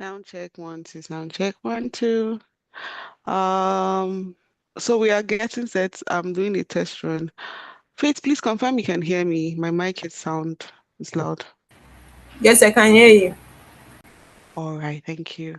Sound check one, two, sound check one, two. Um, so we are getting set. I'm doing a test run. Faith, please confirm you can hear me. My mic is loud. Yes, I can hear you. All right, thank you.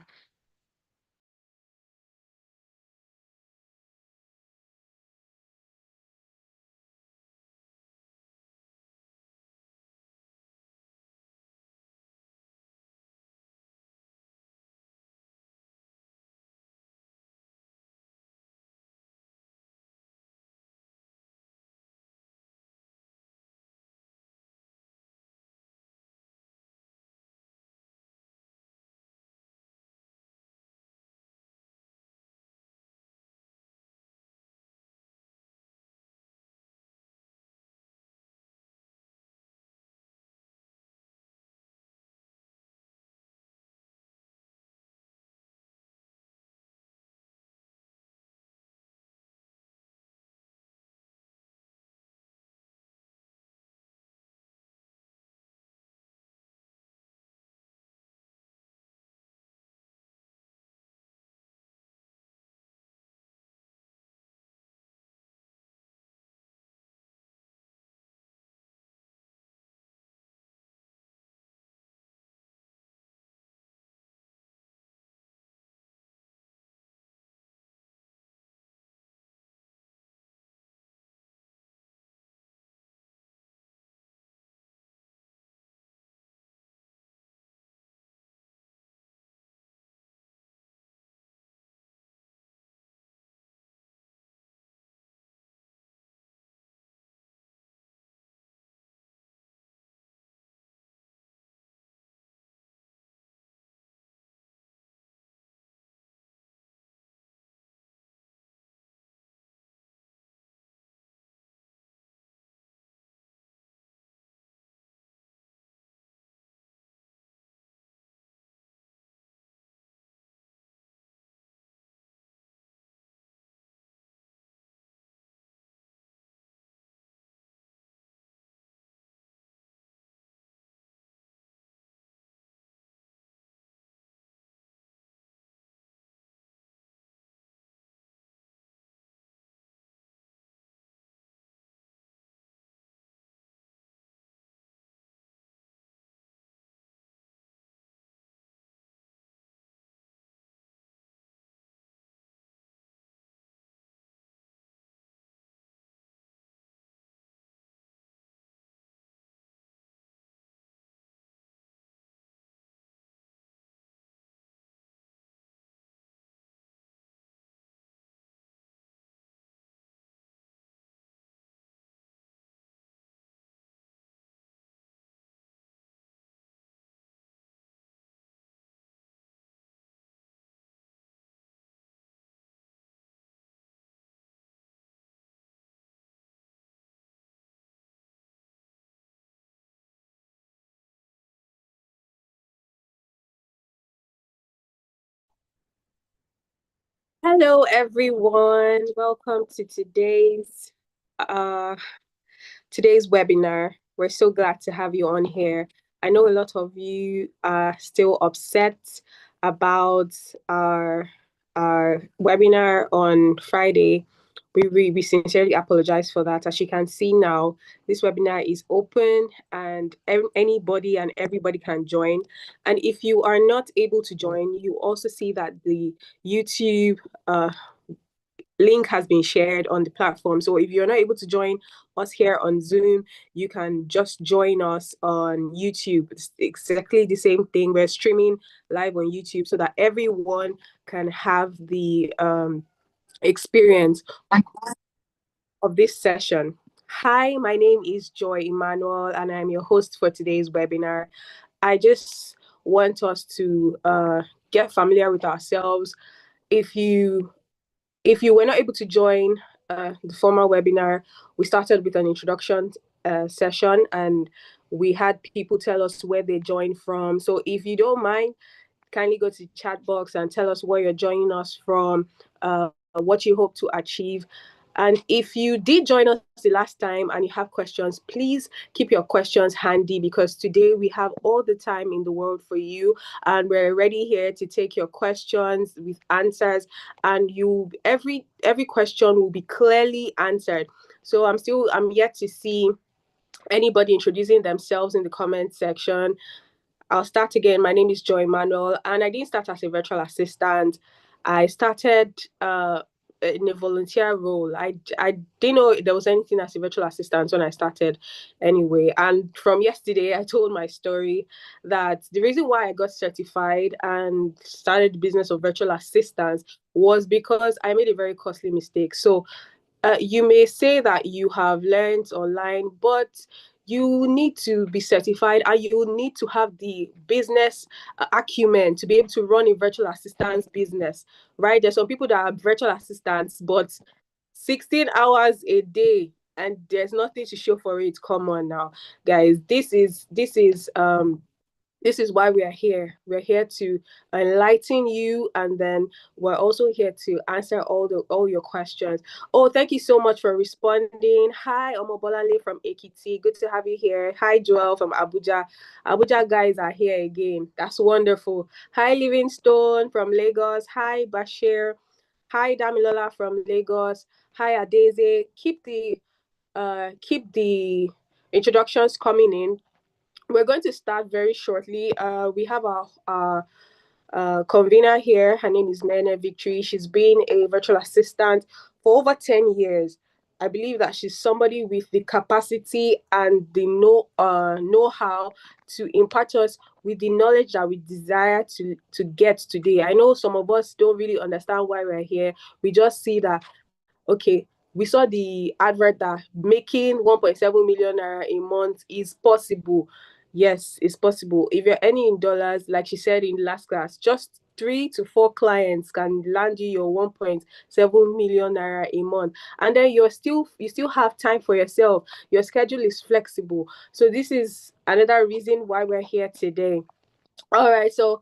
Hello, everyone. Welcome to uh today's webinar. We're so glad to have you on here. I know a lot of you are still upset about our webinar on Friday. We sincerely apologize for that. As you can see now, this webinar is open and anybody and everybody can join. And if you are not able to join, you also see that the YouTube link has been shared on the platform. So if you're not able to join us here on Zoom, you can just join us on YouTube. It's exactly the same thing. We're streaming live on YouTube so that everyone can have the experience of this session. Hi, my name is Joy Emmanuel, and I'm your host for today's webinar. I just want us to get familiar with ourselves. If you were not able to join the former webinar, we started with an introduction session and we had people tell us where they joined from. So if you don't mind, kindly go to the chat box and tell us where you're joining us from, what you hope to achieve And if you did join us the last time and you have questions, please keep your questions handy, because today we have all the time in the world for you, and we're ready here to take your questions with answers, and you every question will be clearly answered. So I'm yet to see anybody introducing themselves in the comment section. I'll start again. My name is Joy Manuel, and I didn't start as a virtual assistant. I started in a volunteer role. I didn't know there was anything as a virtual assistant when I started anyway. And from yesterday, I told my story that the reason why I got certified and started the business of virtual assistants was because I made a very costly mistake. So you may say that you have learned online, but you need to be certified and you need to have the business acumen to be able to run a virtual assistance business, right? There's some people that are virtual assistants, but 16 hours a day and there's nothing to show for it. Come on now, guys. This is why we are here. We're here to enlighten you, and then we're also here to answer all your questions. Oh, thank you so much for responding. Hi, Omobolale from Ekiti. Good to have you here. Hi, Joel from Abuja. Abuja guys are here again. That's wonderful. Hi, Livingstone from Lagos. Hi, Bashir. Hi, Damilola from Lagos. Hi, Adeze. Keep the introductions coming in. We're going to start very shortly. We have our convener here. Her name is Mene Victory. She's been a virtual assistant for over 10 years. I believe that she's somebody with the capacity and the know-how to impart us with the knowledge that we desire to get today. I know some of us don't really understand why we're here. We just see that, okay, we saw the advert that making 1.7 million naira a month is possible. Yes, it's possible. If you're earning in dollars, like she said in last class, just 3 to 4 clients can land you your 1.7 million naira a month. And then you still have time for yourself. Your schedule is flexible. So this is another reason why we're here today. All right, so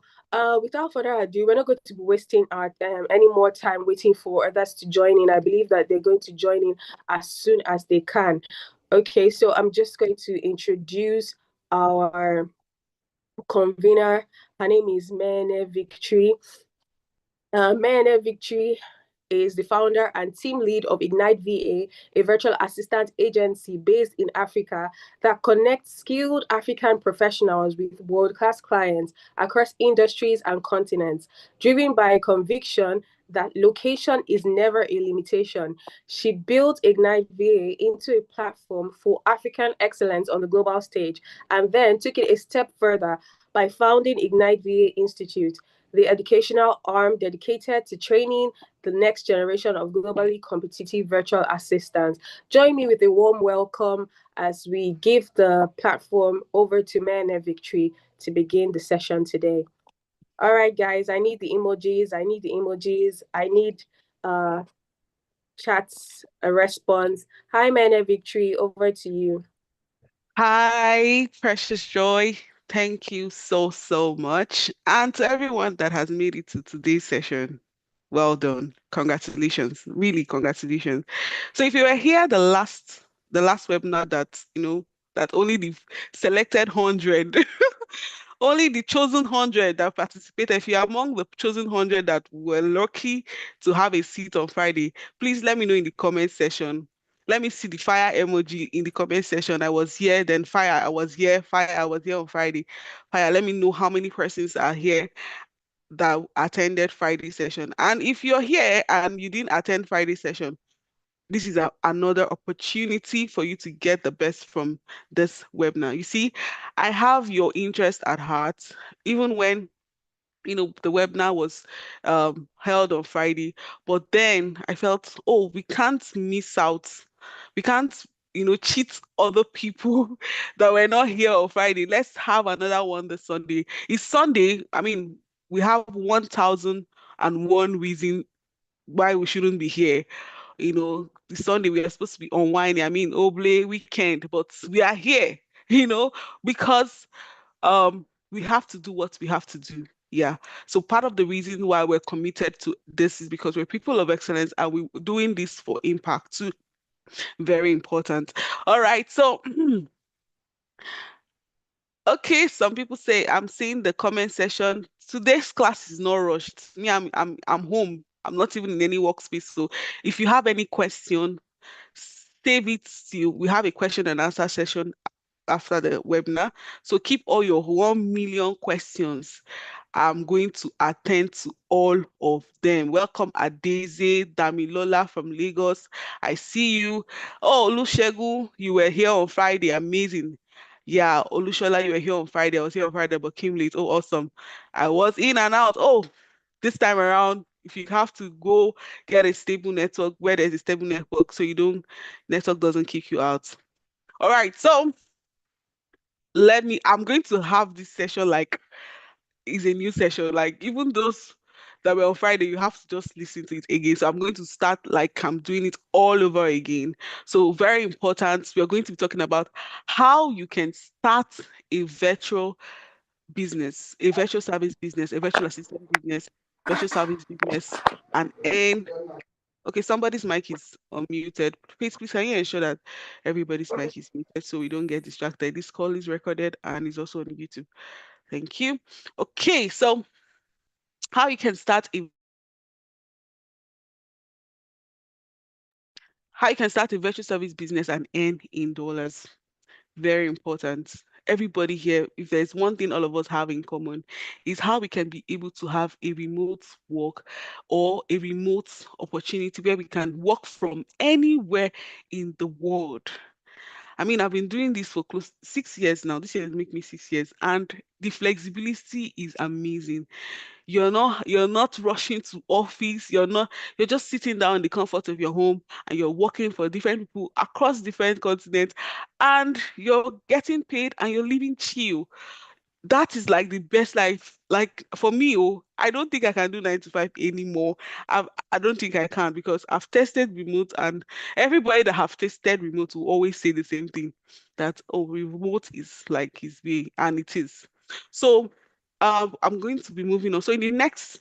without further ado, we're not going to be wasting our any more time waiting for others to join in. I believe that they're going to join in as soon as they can. Okay, so I'm just going to introduce our convener. Her name is Mene Victory. Mene Victory is the founder and team lead of Ignite VA, a virtual assistant agency based in Africa that connects skilled African professionals with world-class clients across industries and continents. Driven by a conviction that location is never a limitation, she built Ignite VA into a platform for African excellence on the global stage, and then took it a step further by founding Ignite VA Institute, the educational arm dedicated to training the next generation of globally competitive virtual assistants. Join me with a warm welcome as we give the platform over to Mene Victory to begin the session today. All right, guys, I need the emojis. I need chats, a response. Hi, Mene Victory, over to you. Hi, Precious Joy. Thank you so, so much. And to everyone that has made it to today's session, well done. Congratulations. Really, congratulations. So if you were here the last webinar that, that only the selected 100, only the chosen 100 that participated, if you're among the chosen 100 that were lucky to have a seat on Friday, please let me know in the comment section. Let me see the fire emoji in the comment section. I was here, then fire, I was here, fire, I was here on Friday. Fire, let me know how many persons are here that attended Friday session. And if you're here and you didn't attend Friday session, this is another opportunity for you to get the best from this webinar. You see, I have your interest at heart, even when the webinar was held on Friday. But then I felt, oh, we can't miss out. We can't, cheat other people that were not here on Friday. Let's have another one this Sunday. It's Sunday. I mean, we have 1,001 reason why we shouldn't be here. The Sunday we are supposed to be unwinding. I mean, Oble weekend, but we are here, because we have to do what we have to do. Yeah. So part of the reason why we're committed to this is because we're people of excellence and we're doing this for impact too. Very important. All right. So, okay, some people say I'm seeing the comment section. Today's class is not rushed. Me, I'm home. I'm not even in any workspace. So if you have any question, save it till we have a question and answer session after the webinar. So keep all your 1 million questions. I'm going to attend to all of them. Welcome Adeze Damilola from Lagos. I see you. Oh, Olusegun, you were here on Friday. Amazing. Yeah, Olushola, you were here on Friday. I was here on Friday, but came late. Oh, awesome. I was in and out. Oh, this time around, if you have to go get a stable network where there's a stable network, so you don't network doesn't kick you out. All right, so I'm going to have this session like is a new session. Like even those that were on Friday, you have to just listen to it again. So I'm going to start like I'm doing it all over again. So very important. We are going to be talking about how you can start a virtual business, a virtual service business, a virtual assistant business, virtual service business, and earn. Okay, somebody's mic is unmuted. Please, can you ensure that everybody's mic is muted so we don't get distracted? This call is recorded and is also on YouTube. Thank you. Okay, so how you can start a virtual service business and earn in dollars. Very important. Everybody here, if there's one thing all of us have in common, is how we can be able to have a remote work or a remote opportunity where we can work from anywhere in the world. I mean, I've been doing this for close 6 years now. This year will make me 6 years, and the flexibility is amazing. You're not rushing to office. You're just sitting down in the comfort of your home and you're working for different people across different continents, and you're getting paid and you're living chill. That is like the best life. Like for me, oh, I don't think I can do 9 to 5 anymore. I don't think I can because I've tested remote, and everybody that have tested remote will always say the same thing that oh, remote is like his way, and it is. So I'm going to be moving on. So in the next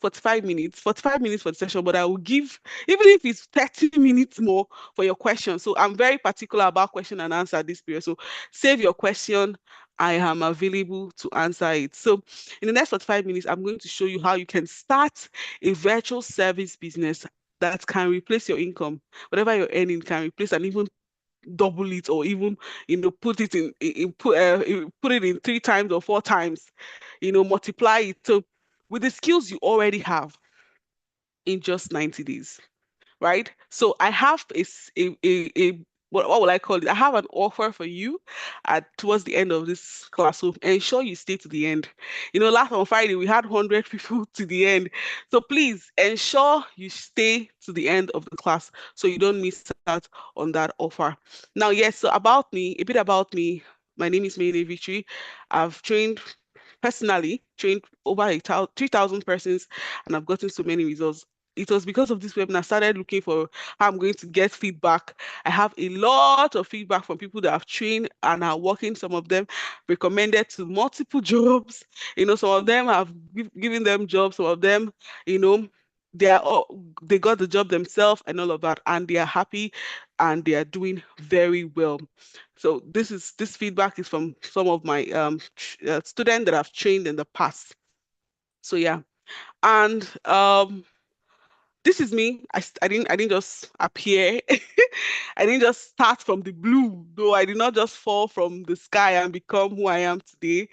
45 minutes for the session, but I will give, even if it's 30 minutes more for your question. So I'm very particular about question and answer this period. So save your question. I am available to answer it. So in the next 45 minutes, I'm going to show you how you can start a virtual service business that can replace your income. Whatever you're earning can replace and even double it, or even put it put it in 3 times or 4 times, multiply it. So with the skills you already have in just 90 days, right? So I have what will I call it? I have an offer for you at towards the end of this class. So ensure you stay to the end. Last on Friday we had 100 people to the end. So please ensure you stay to the end of the class so you don't miss out on that offer. Now, yes, so about me, a bit about me. My name is Mayne Victory. I've personally trained over 3,000 persons, and I've gotten so many results. It was because of this webinar I started looking for how I'm going to get feedback. I have a lot of feedback from people that have trained and are working. Some of them recommended to multiple jobs. Some of them have given them jobs. Some of them, you know, they got the job themselves and all of that, and they are happy and they are doing very well. So this feedback is from some of my students that I've trained in the past. So yeah, and this is me. I didn't just appear. I didn't just start from the blue, though I did not just fall from the sky and become who I am today.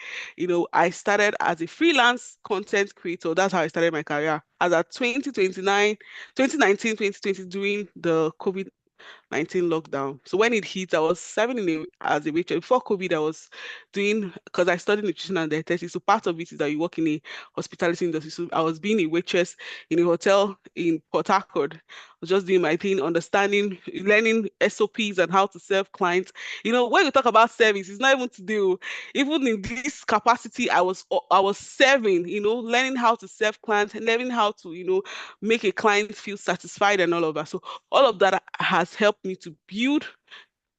I started as a freelance content creator. That's how I started my career. As at 2019, 2020, during the COVID 19 lockdown. So when it hit, I was serving as a waitress. Before COVID, I was doing, because I studied nutrition and dietetics. So part of it is that you work in a hospitality industry. So I was being a waitress in a hotel in Port Harcourt. I was just doing my thing, understanding, learning SOPs and how to serve clients. When you talk about service, it's not even to do. Even in this capacity, I was serving, learning how to serve clients, and learning how to, make a client feel satisfied and all of that. So all of that has helped me to build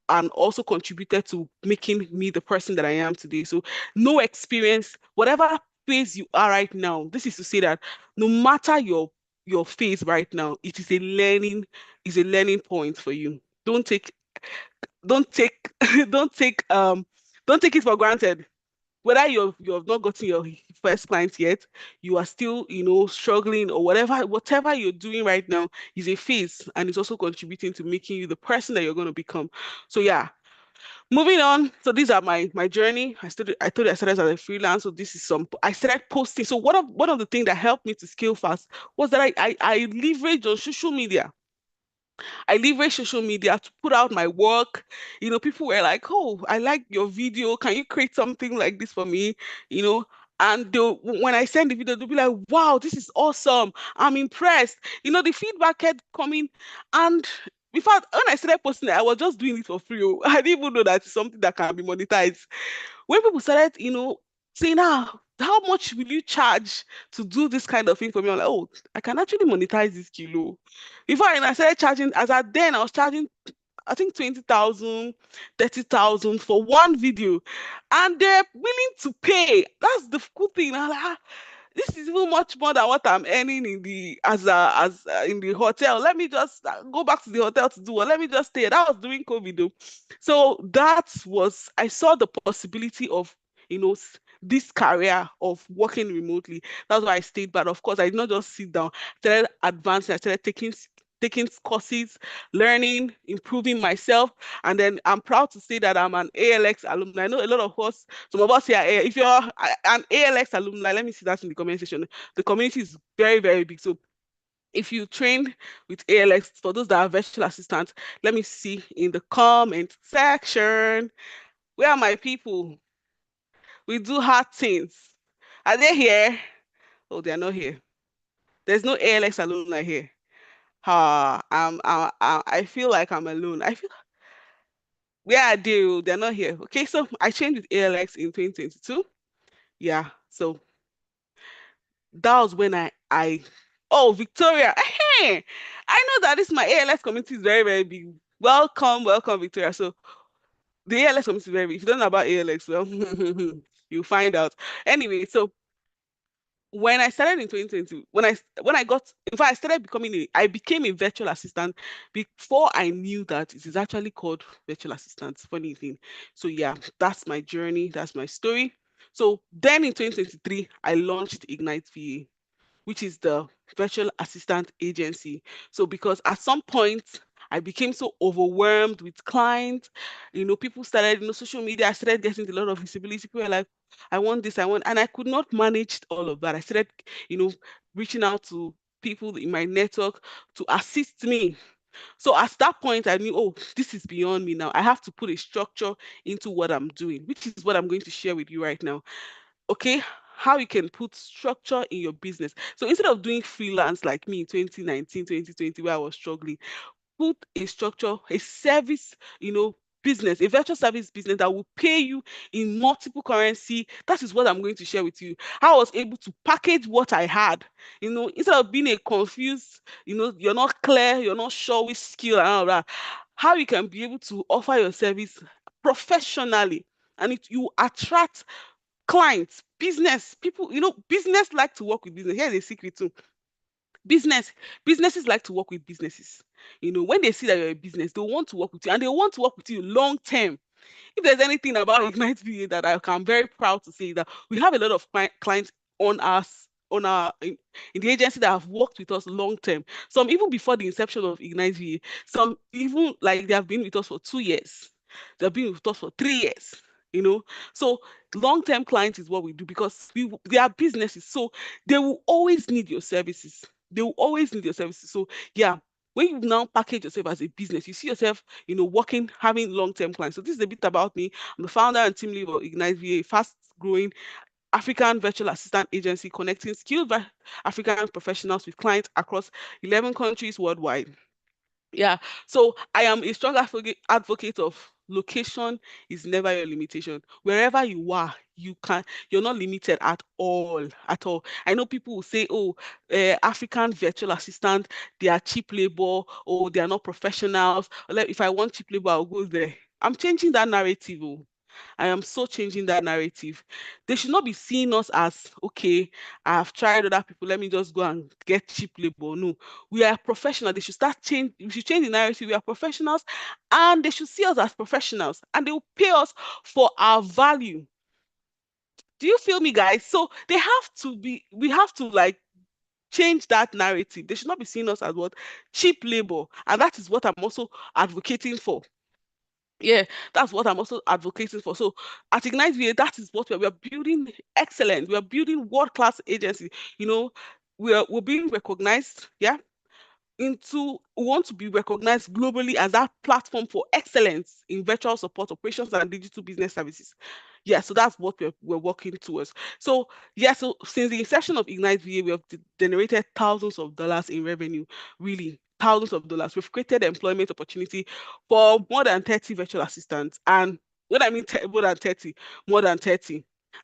and also contributed to making me the person that I am today. So no experience, whatever phase you are right now, this is to say that no matter your phase right now, it is a learning point for you. Don't take don't take don't take don't take it for granted. Whether you've not gotten your first client yet, you are still, struggling, or whatever you're doing right now is a phase, and it's also contributing to making you the person that you're going to become. So yeah, moving on. So these are my journey. I told you I started as a freelance. So this is I started posting. So one of the things that helped me to scale fast was that I leveraged on social media. I leverage social media to put out my work. People were like, "Oh, I like your video. Can you create something like this for me?" You know, and when I send the video, they'll be like, "Wow, this is awesome. I'm impressed." The feedback kept coming, and in fact, when I started posting it, I was just doing it for free. Oh. I didn't even know that it's something that can be monetized. When people started, saying, how much will you charge to do this kind of thing for me? I'm like, oh, I can actually monetize this kilo. Before I started charging, as at then, I was charging, I think 20,000, 30,000 for one video. And they're willing to pay. That's the cool thing. I'm like, this is even much more than what I'm earning in the as in the hotel. Let me just go back to the hotel to do what. Let me just stay. That was during COVID, though. So I saw the possibility of this career of working remotely. That's why I stayed. But of course, I did not just sit down. I started advancing. I started taking courses, learning, improving myself. And then I'm proud to say that I'm an ALX alumni. I know a lot of us, some of us here, if you're an ALX alumni, let me see that in the comment section. The community is very, very big. So if you trained with ALX, for those that are virtual assistants, let me see in the comment section. Where are my people? We do hard things. Are they here? Oh, they're not here. There's no ALX alumni here. I feel like I'm alone. I feel where are they? Oh, they're not here. Okay, so I changed with ALX in 2022. Yeah, so that was when I oh, Victoria. Hey, I know that this my ALS community is very, very big. Welcome, welcome, Victoria. So the ALS community is very big. If you don't know about ALX, well, you'll find out. Anyway, so when I started in 2020, when I got, in fact, I became a virtual assistant before I knew that it is actually called virtual assistant. Funny thing. So yeah, that's my journey. That's my story. So then in 2023, I launched Ignite VA, which is the virtual assistant agency. So because at some point I became so overwhelmed with clients, people started, social media, I started getting a lot of visibility. People were like, I want this, I want, and I could not manage all of that. I started, you know, reaching out to people in my network to assist me. So at that point, I knew, oh, this is beyond me now. I have to put a structure into what I'm doing, which is what I'm going to share with you right now. Okay, how you can put structure in your business. So instead of doing freelance like me in 2019, 2020, where I was struggling, put a structure, a service, business, a virtual service business that will pay you in multiple currency. That is what I'm going to share with you. How I was able to package what I had, instead of being a confused, you're not clear, you're not sure which skill and all that. How you can be able to offer your service professionally, and you attract clients, business people, business like to work with business. Here's a secret too. Business, businesses like to work with businesses. When they see that you're a business, they want to work with you, and they want to work with you long term. If there's anything about Ignite VA that I'm very proud to say, that we have a lot of clients on us on our in the agency that have worked with us long term. Some even before the inception of Ignite VA. Some even like they have been with us for 2 years. They've been with us for 3 years. So long term clients is what we do because they are businesses. So they will always need your services. They will always need your services. So yeah, when you now package yourself as a business, you see yourself, working, having long-term clients. So this is a bit about me. I'm the founder and team leader of Ignite VA, fast-growing African virtual assistant agency connecting skilled African professionals with clients across 11 countries worldwide. Yeah, so I am a strong advocate of location is never your limitation. Wherever you are, you're not limited at all, at all. I know people will say, oh, African virtual assistant, they are cheap labor, or they are not professionals. Like, if I want cheap labor, I'll go there. I'm changing that narrative. Oh. I am so changing that narrative. They should not be seeing us as, okay, I have tried other people, let me just go and get cheap labor. No, we are professional. They should we should change the narrative. We are professionals, and they should see us as professionals, and they will pay us for our value. Do you feel me, guys? So we have to like change that narrative. They should not be seeing us as what? Cheap labor. And that is what I'm also advocating for. Yeah, that's what I'm also advocating for. So at Ignite VA, that is what we're building excellent. We are building world-class agency. You know, we're being recognized. Yeah, we want to be recognized globally as that platform for excellence in virtual support operations and digital business services. Yeah, so that's what we're working towards. So yeah, so since the inception of Ignite VA, we have generated thousands of dollars in revenue, really thousands of dollars. We've created employment opportunity for more than 30 virtual assistants. And what I mean more than 30.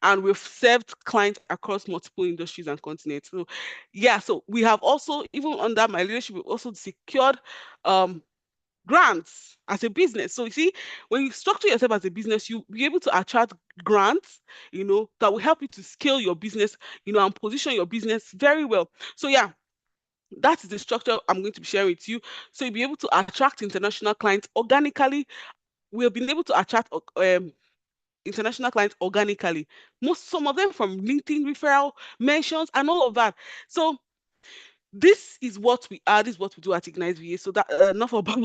And we've served clients across multiple industries and continents. So yeah, so we have also, even under my leadership, we've also secured grants as a business. So you see, when you structure yourself as a business, you'll be able to attract grants, that will help you to scale your business, and position your business very well. So yeah, that is the structure I'm going to be sharing with you. So you'll be able to attract international clients organically. We have been able to attract international clients organically. Some of them from LinkedIn referral mentions and all of that. So this is what we are. This is what we do at Ignite VA. So that enough about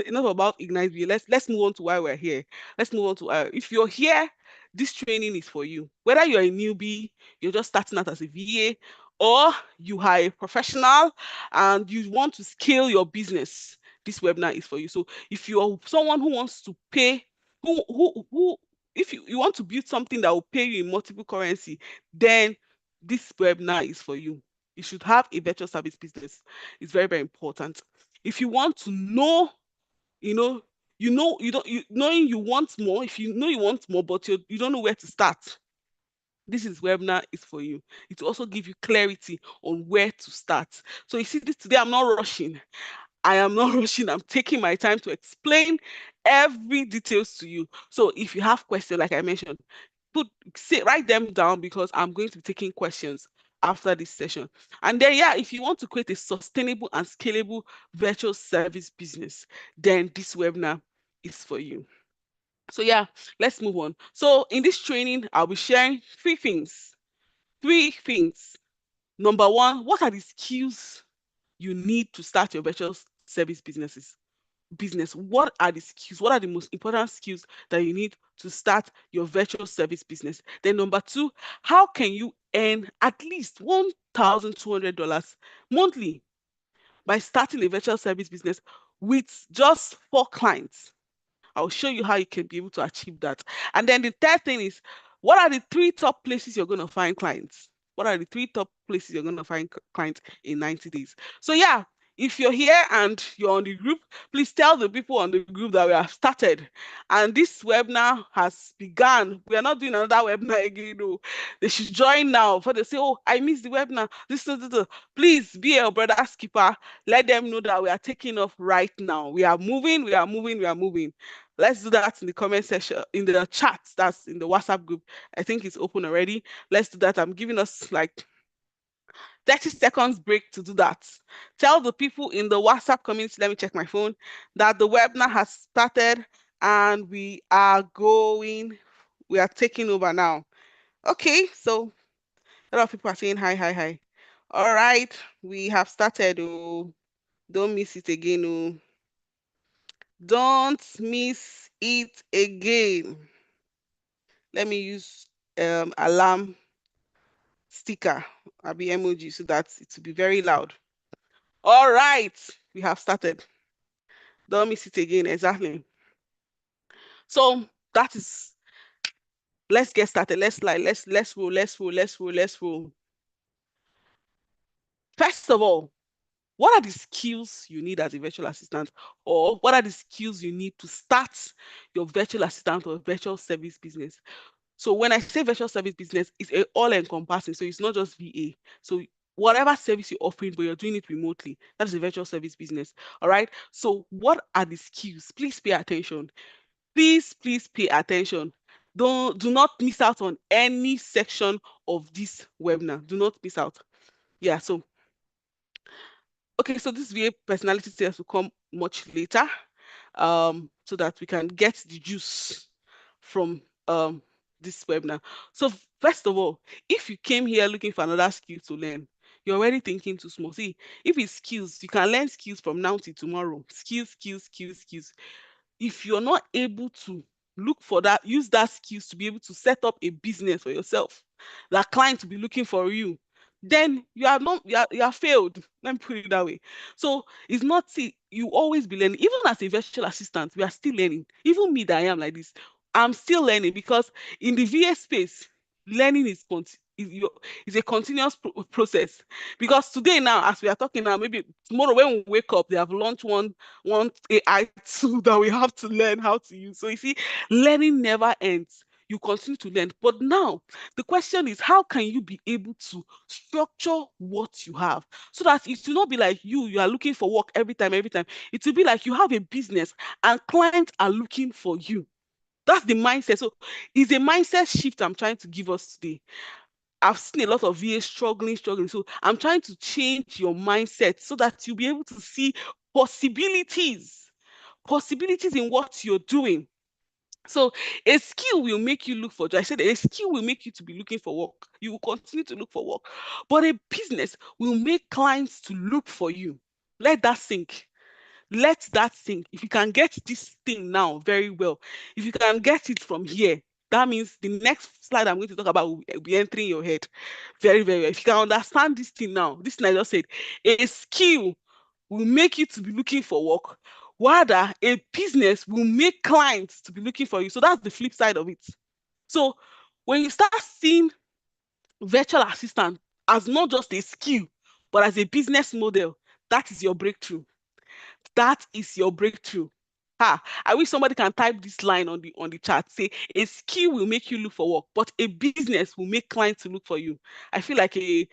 enough about Ignite VA. Let's move on to why we're here. Let's move on to if you're here, this training is for you. Whether you're a newbie, you're just starting out as a VA, or you are a professional and you want to scale your business, this webinar is for you. So if you are someone who wants to pay, who if you want to build something that will pay you in multiple currency, then this webinar is for you. You should have a virtual service business. It's very, very important. If you want to know, knowing you want more, if you know you want more, but you don't know where to start, this webinar is for you. It will also give you clarity on where to start. So you see this today, I'm not rushing. I am not rushing. I'm taking my time to explain every details to you. So if you have questions, like I mentioned, write them down, because I'm going to be taking questions after this session. And then, yeah, if you want to create a sustainable and scalable virtual service business, then this webinar is for you. So yeah, let's move on. So in this training, I'll be sharing three things. Number one, what are the skills you need to start your virtual service business? What are the skills? What are the most important skills that you need to start your virtual service business? Then number two, how can you earn at least $1,200 monthly by starting a virtual service business with just 4 clients? I'll show you how you can be able to achieve that. And then the third thing is, what are the 3 top places you're going to find clients? What are the 3 top places you're going to find clients in 90 days? So yeah, if you're here and you're on the group, please tell the people on the group that we have started. And this webinar has begun. We are not doing another webinar again. No. They should join now. For they say, oh, I missed the webinar. Please be a brother skipper. Let them know that we are taking off right now. We are moving. Let's do that in the comment section, in the chat. That's in the WhatsApp group. I think it's open already. Let's do that. I'm giving us like 30 seconds break to do that. Tell the people in the WhatsApp community, let me check my phone, that the webinar has started and we are taking over now. Okay, so a lot of people are saying hi, hi, hi. All right, we have started. Oh, don't miss it again. Oh, don't miss it again. Let me use alarm sticker, I'll be emoji, so that it will be very loud. All right, we have started. Don't miss it again, exactly. So that is, let's get started. Let's roll. First of all, what are the skills you need as a virtual assistant, or what are the skills you need to start your virtual assistant or virtual service business? So when I say virtual service business, it's all encompassing. So it's not just VA. So whatever service you're offering, but you're doing it remotely, that is a virtual service business. All right. So what are the skills? Please pay attention. Please pay attention. Do not miss out on any section of this webinar. Do not miss out. Yeah, so okay, so this VA personality test will come much later, so that we can get the juice from this webinar. So first of all, if you came here looking for another skill to learn, you're already thinking too small. See, if it's skills, you can learn skills from now till tomorrow. Skills, skills, skills, skills. If you're not able to look for that, use that skills to be able to set up a business for yourself, that client will be looking for you, then you are not you are failed. Let me put it that way. So it's not, see, you always be learning. Even as a virtual assistant, we are still learning. Even me that I am like this, I'm still learning, because in the VA space, learning is a continuous process. Because today now, as we are talking now, maybe tomorrow when we wake up, they have launched one AI tool that we have to learn how to use. So you see, learning never ends. You continue to learn. But now the question is, how can you be able to structure what you have so that it will not be like you are looking for work every time, every time. It will be like you have a business and clients are looking for you. That's the mindset. So it's a mindset shift I'm trying to give us today. I've seen a lot of VAs struggling. So I'm trying to change your mindset so that you'll be able to see possibilities, possibilities in what you're doing. So a skill will make you look for job. I said a skill will make you to be looking for work. You will continue to look for work. But a business will make clients to look for you. Let that sink. Let that sink. If you can get this thing now very well, if you can get it from here, that means the next slide I'm going to talk about will be entering your head very, very well. If you can understand this thing now, this thing I just said, a skill will make you to be looking for work. Rather, a business will make clients to be looking for you. So that's the flip side of it. So when you start seeing virtual assistant as not just a skill, but as a business model, that is your breakthrough. That is your breakthrough. I wish somebody can type this line on the chat. Say a skill will make you look for work, but a business will make clients to look for you. I feel like a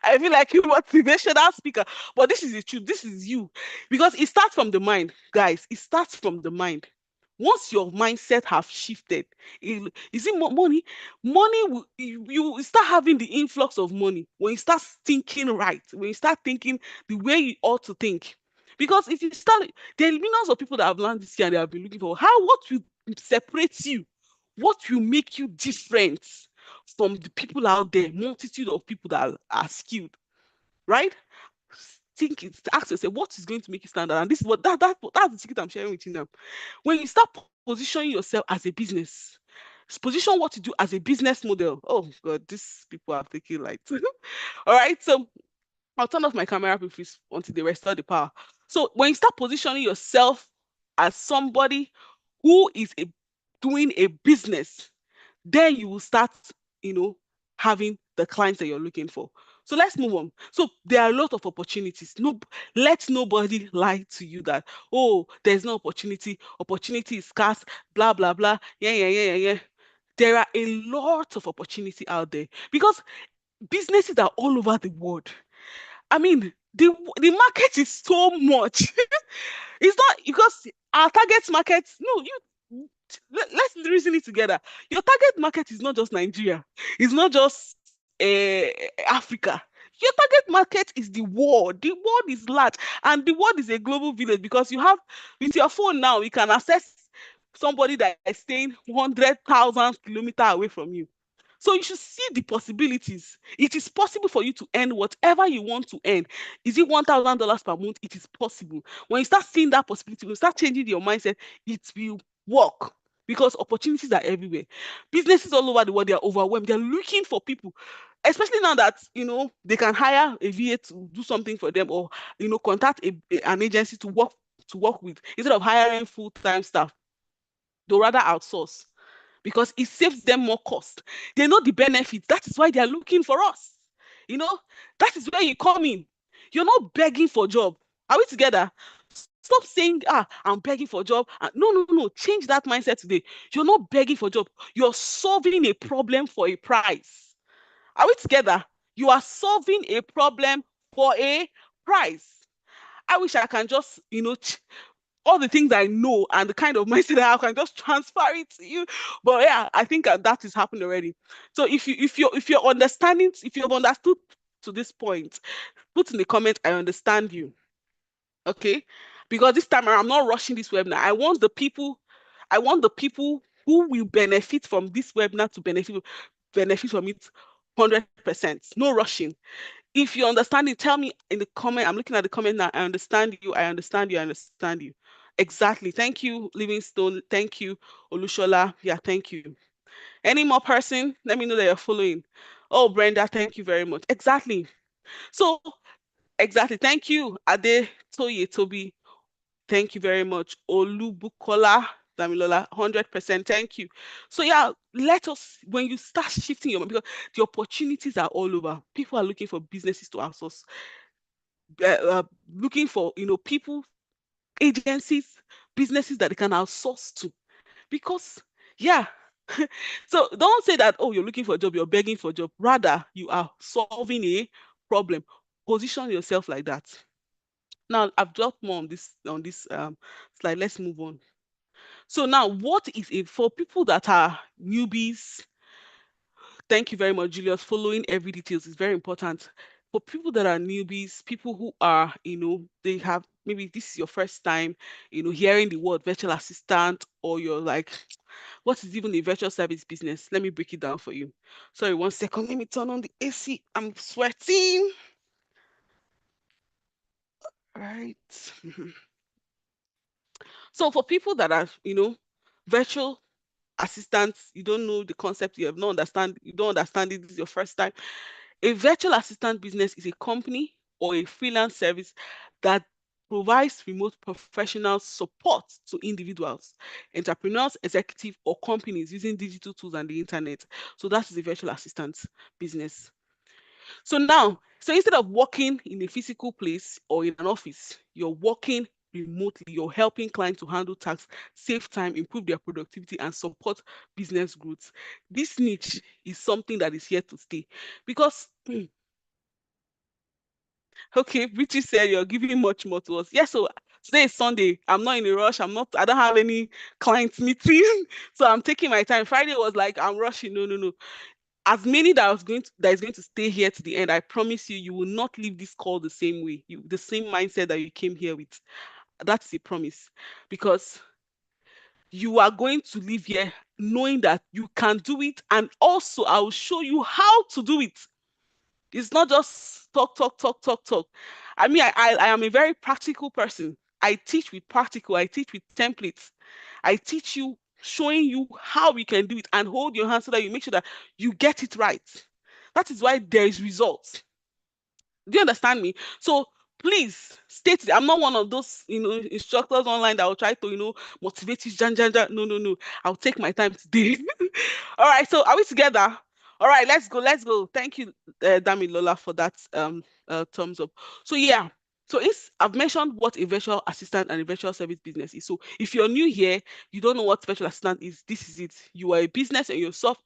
I feel like a motivational speaker, but this is the truth. This is you, because it starts from the mind, guys. It starts from the mind. Once your mindset have shifted, is it money? Money will you start having the influx of money when you start thinking right, when you start thinking the way you ought to think. Because if you start, there are millions of people that have learned this year and they have been looking for what will separate you, what will make you different from the people out there, multitude of people that are skilled, right? Think it, ask yourself what is going to make you stand out. And this is what that's the secret I'm sharing with you now. When you start positioning yourself as a business, position what you do as a business model. Oh god, these people are taking light. All right, so I'll turn off my camera briefly until they restore the power. So when you start positioning yourself as somebody who is doing a business, then you will start, you know, having the clients that you're looking for. So let's move on. So there are a lot of opportunities. No, let nobody lie to you that, oh, there's no opportunity. Opportunity is scarce, blah, blah, blah. Yeah. There are a lot of opportunity out there because businesses are all over the world. I mean, the market is so much. It's not because our target market, no, let's reason it together. Your target market is not just Nigeria, it's not just Africa. Your target market is the world. The world is large, and the world is a global village because you have with your phone now, you can access somebody that is staying 100,000 kilometers away from you. So you should see the possibilities. It is possible for you to earn whatever you want to earn. Is it $1,000 per month? It is possible. When you start seeing that possibility, when you start changing your mindset, it will work because opportunities are everywhere. Businesses all over the world, they are overwhelmed. They're looking for people, especially now that they can hire a VA to do something for them, or contact an agency to work with instead of hiring full-time staff. They'll rather outsource because it saves them more cost. They know the benefits. That is why they are looking for us. You know, that is where you come in. You're not begging for job. Are we together? Stop saying, I'm begging for a job. No. Change that mindset today. You're not begging for a job. You're solving a problem for a price. Are we together? You are solving a problem for a price. I wish I can just, all the things I know and the kind of mindset I have, I can just transfer it to you. But yeah, I think that is happening already. So if you're understanding, if you've understood to this point, put in the comment, I understand you. Okay? Because this time around, I'm not rushing this webinar. I want the people who will benefit from this webinar to benefit from it 100%. No rushing. If you understand it, tell me in the comment. I'm looking at the comment now. I understand you. I understand you. I understand you. Exactly. Thank you, Livingstone. Thank you, Olushola. Yeah, thank you. Any more person? Let me know that you're following. Oh, Brenda, thank you very much. Exactly. So, exactly. Thank you, Ade Toye Toby. Thank you very much. Olubukola Damilola, 100%. Thank you. So yeah, let us, when you start shifting your mind, because the opportunities are all over. People are looking for businesses to outsource, looking for, people, agencies, businesses that they can outsource to. Because, yeah. So don't say that, oh, you're looking for a job, you're begging for a job. Rather, you are solving a problem. Position yourself like that. Now, I've dropped more on this slide. Let's move on. So now, what is it for people that are newbies? Thank you very much, Julius. Following every details is very important. For people that are newbies, people who are, they have, maybe this is your first time, hearing the word virtual assistant, or you're like, what is even a virtual service business? Let me break it down for you. Sorry, 1 second. Let me turn on the AC. I'm sweating. Right. So for people that are, virtual assistants, you don't know the concept, you don't understand it, this is your first time. A virtual assistant business is a company or a freelance service that provides remote professional support to individuals, entrepreneurs, executives, or companies using digital tools and the internet. So that is a virtual assistant business. So instead of working in a physical place or in an office, you're working remotely. You're helping clients to handle tasks, save time, improve their productivity, and support business growth. This niche is something that is here to stay because okay, Richie said you're giving much more to us. Yes, so today is Sunday. I'm not in a rush. I don't have any client meeting. So I'm taking my time. Friday was like, I'm rushing. No, no, no. As many that is going to stay here to the end, I promise you, you will not leave this call the same way. The same mindset that you came here with. That's a promise. Because you are going to leave here knowing that you can do it. And also, I will show you how to do it. It's not just talk, talk, talk, talk, talk. I mean, I am a very practical person. I teach with practical, I teach with templates. I teach you, showing you how you can do it and hold your hand so that you make sure that you get it right. That is why there is results. Do you understand me? So please state it. I'm not one of those, instructors online that will try to, motivate you. Jan, jan, jan. No, no, no. I'll take my time today. All right. So are we together? All right. Let's go. Let's go. Thank you, Dami Lola, for that thumbs up. So yeah. So I've mentioned what a virtual assistant and a virtual service business is. So if you're new here, you don't know what virtual assistant is. This is it. You are a business and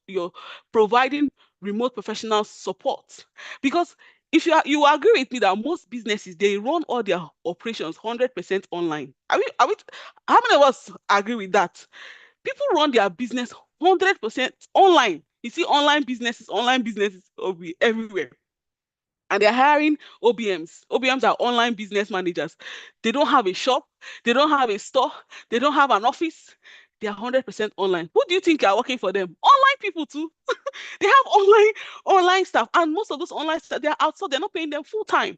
you're providing remote professional support because if you agree with me that most businesses they run all their operations 100% online. Are we how many of us agree with that? People run their business 100% online. You see online businesses will be everywhere. And they're hiring OBMs. OBMs are online business managers. They don't have a shop, they don't have a store, they don't have an office. They are 100% online. Who do you think are working for them? Online people too. They have online staff, and most of those online staff they're outsourced. They're not paying them full time.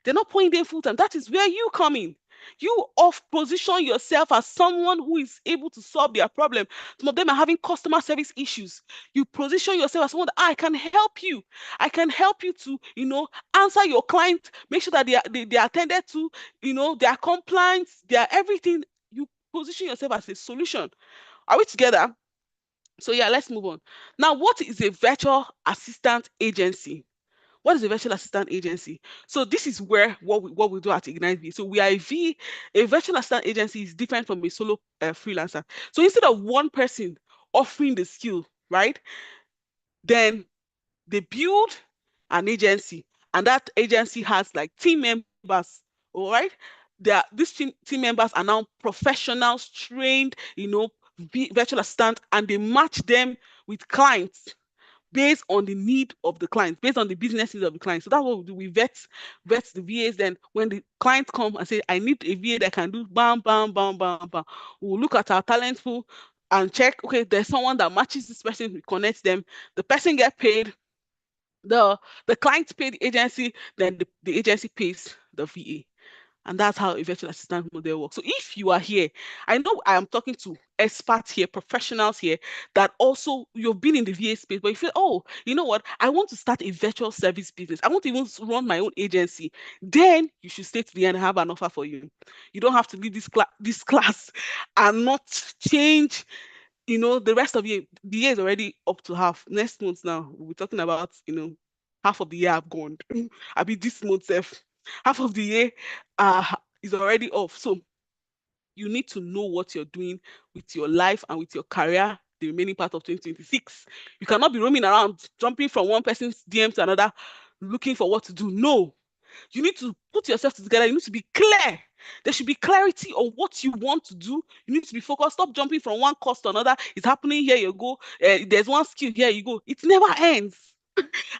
They're not paying them full time. That is where you come in. You off position yourself as someone who is able to solve their problem. Some of them are having customer service issues. You position yourself as someone that I can help you. I can help you to, answer your client, make sure that they are attended to, their compliance, their everything. You position yourself as a solution. Are we together? So yeah, let's move on. Now, what is a virtual assistant agency? What is a virtual assistant agency? So this is where what we do at Ignite V. So we are a virtual assistant agency is different from a solo freelancer. So instead of one person offering the skill, right? Then they build an agency, and that agency has like team members, all right? these team members are now professionals, trained, virtual assistants, and they match them with clients based on the need of the client, based on the business needs of the client. So that's what we do. We vet the VAs. Then when the clients come and say, I need a VA that can do bam, bam, bam, bam, bam, we'll look at our talent pool and check, okay, there's someone that matches this person, we connect them, the person get paid, the client pay the agency, then the agency pays the VA. And that's how a virtual assistant model works. So if you are here, I know I am talking to experts here, professionals here, that also you've been in the VA space, but you feel, oh, you know what? I want to start a virtual service business. I want to even run my own agency. Then you should stay to the end and have an offer for you. You don't have to leave this class and not change. The rest of the year is already up to half. Next month now, we'll be talking about, half of the year I've gone. I'll be this month, half of the year is already off. So you need to know what you're doing with your life and with your career the remaining part of 2026. You cannot be roaming around, jumping from one person's DM to another, looking for what to do. No, you need to put yourself together. You need to be clear. There should be clarity on what you want to do. You need to be focused. Stop jumping from one course to another. It's happening here, you go. There's one skill here, you go. It never ends.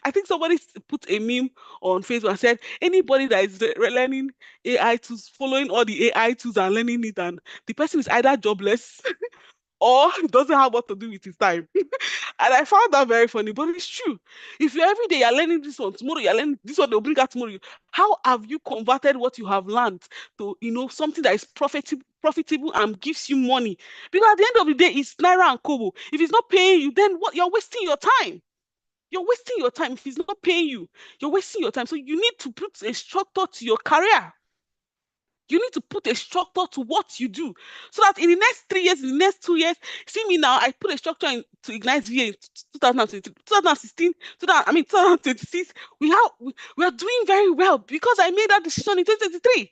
I think somebody put a meme on Facebook and said, anybody that is learning AI tools, following all the AI tools and learning it, and the person is either jobless or doesn't have what to do with his time. And I found that very funny, but it's true. If you every day you're learning this one, tomorrow you're learning this one, they'll bring out tomorrow. How have you converted what you have learned to, something that is profitable and gives you money? Because at the end of the day, it's Naira and Kobo. If it's not paying you, then what? You're wasting your time. You're wasting your time. If it's not paying you, you're wasting your time. So you need to put a structure to your career. You need to put a structure to what you do so that in the next 3 years, in the next 2 years, see me now, I put a structure to Ignite VA in 2016, 2026. We are doing very well because I made that decision in 2023.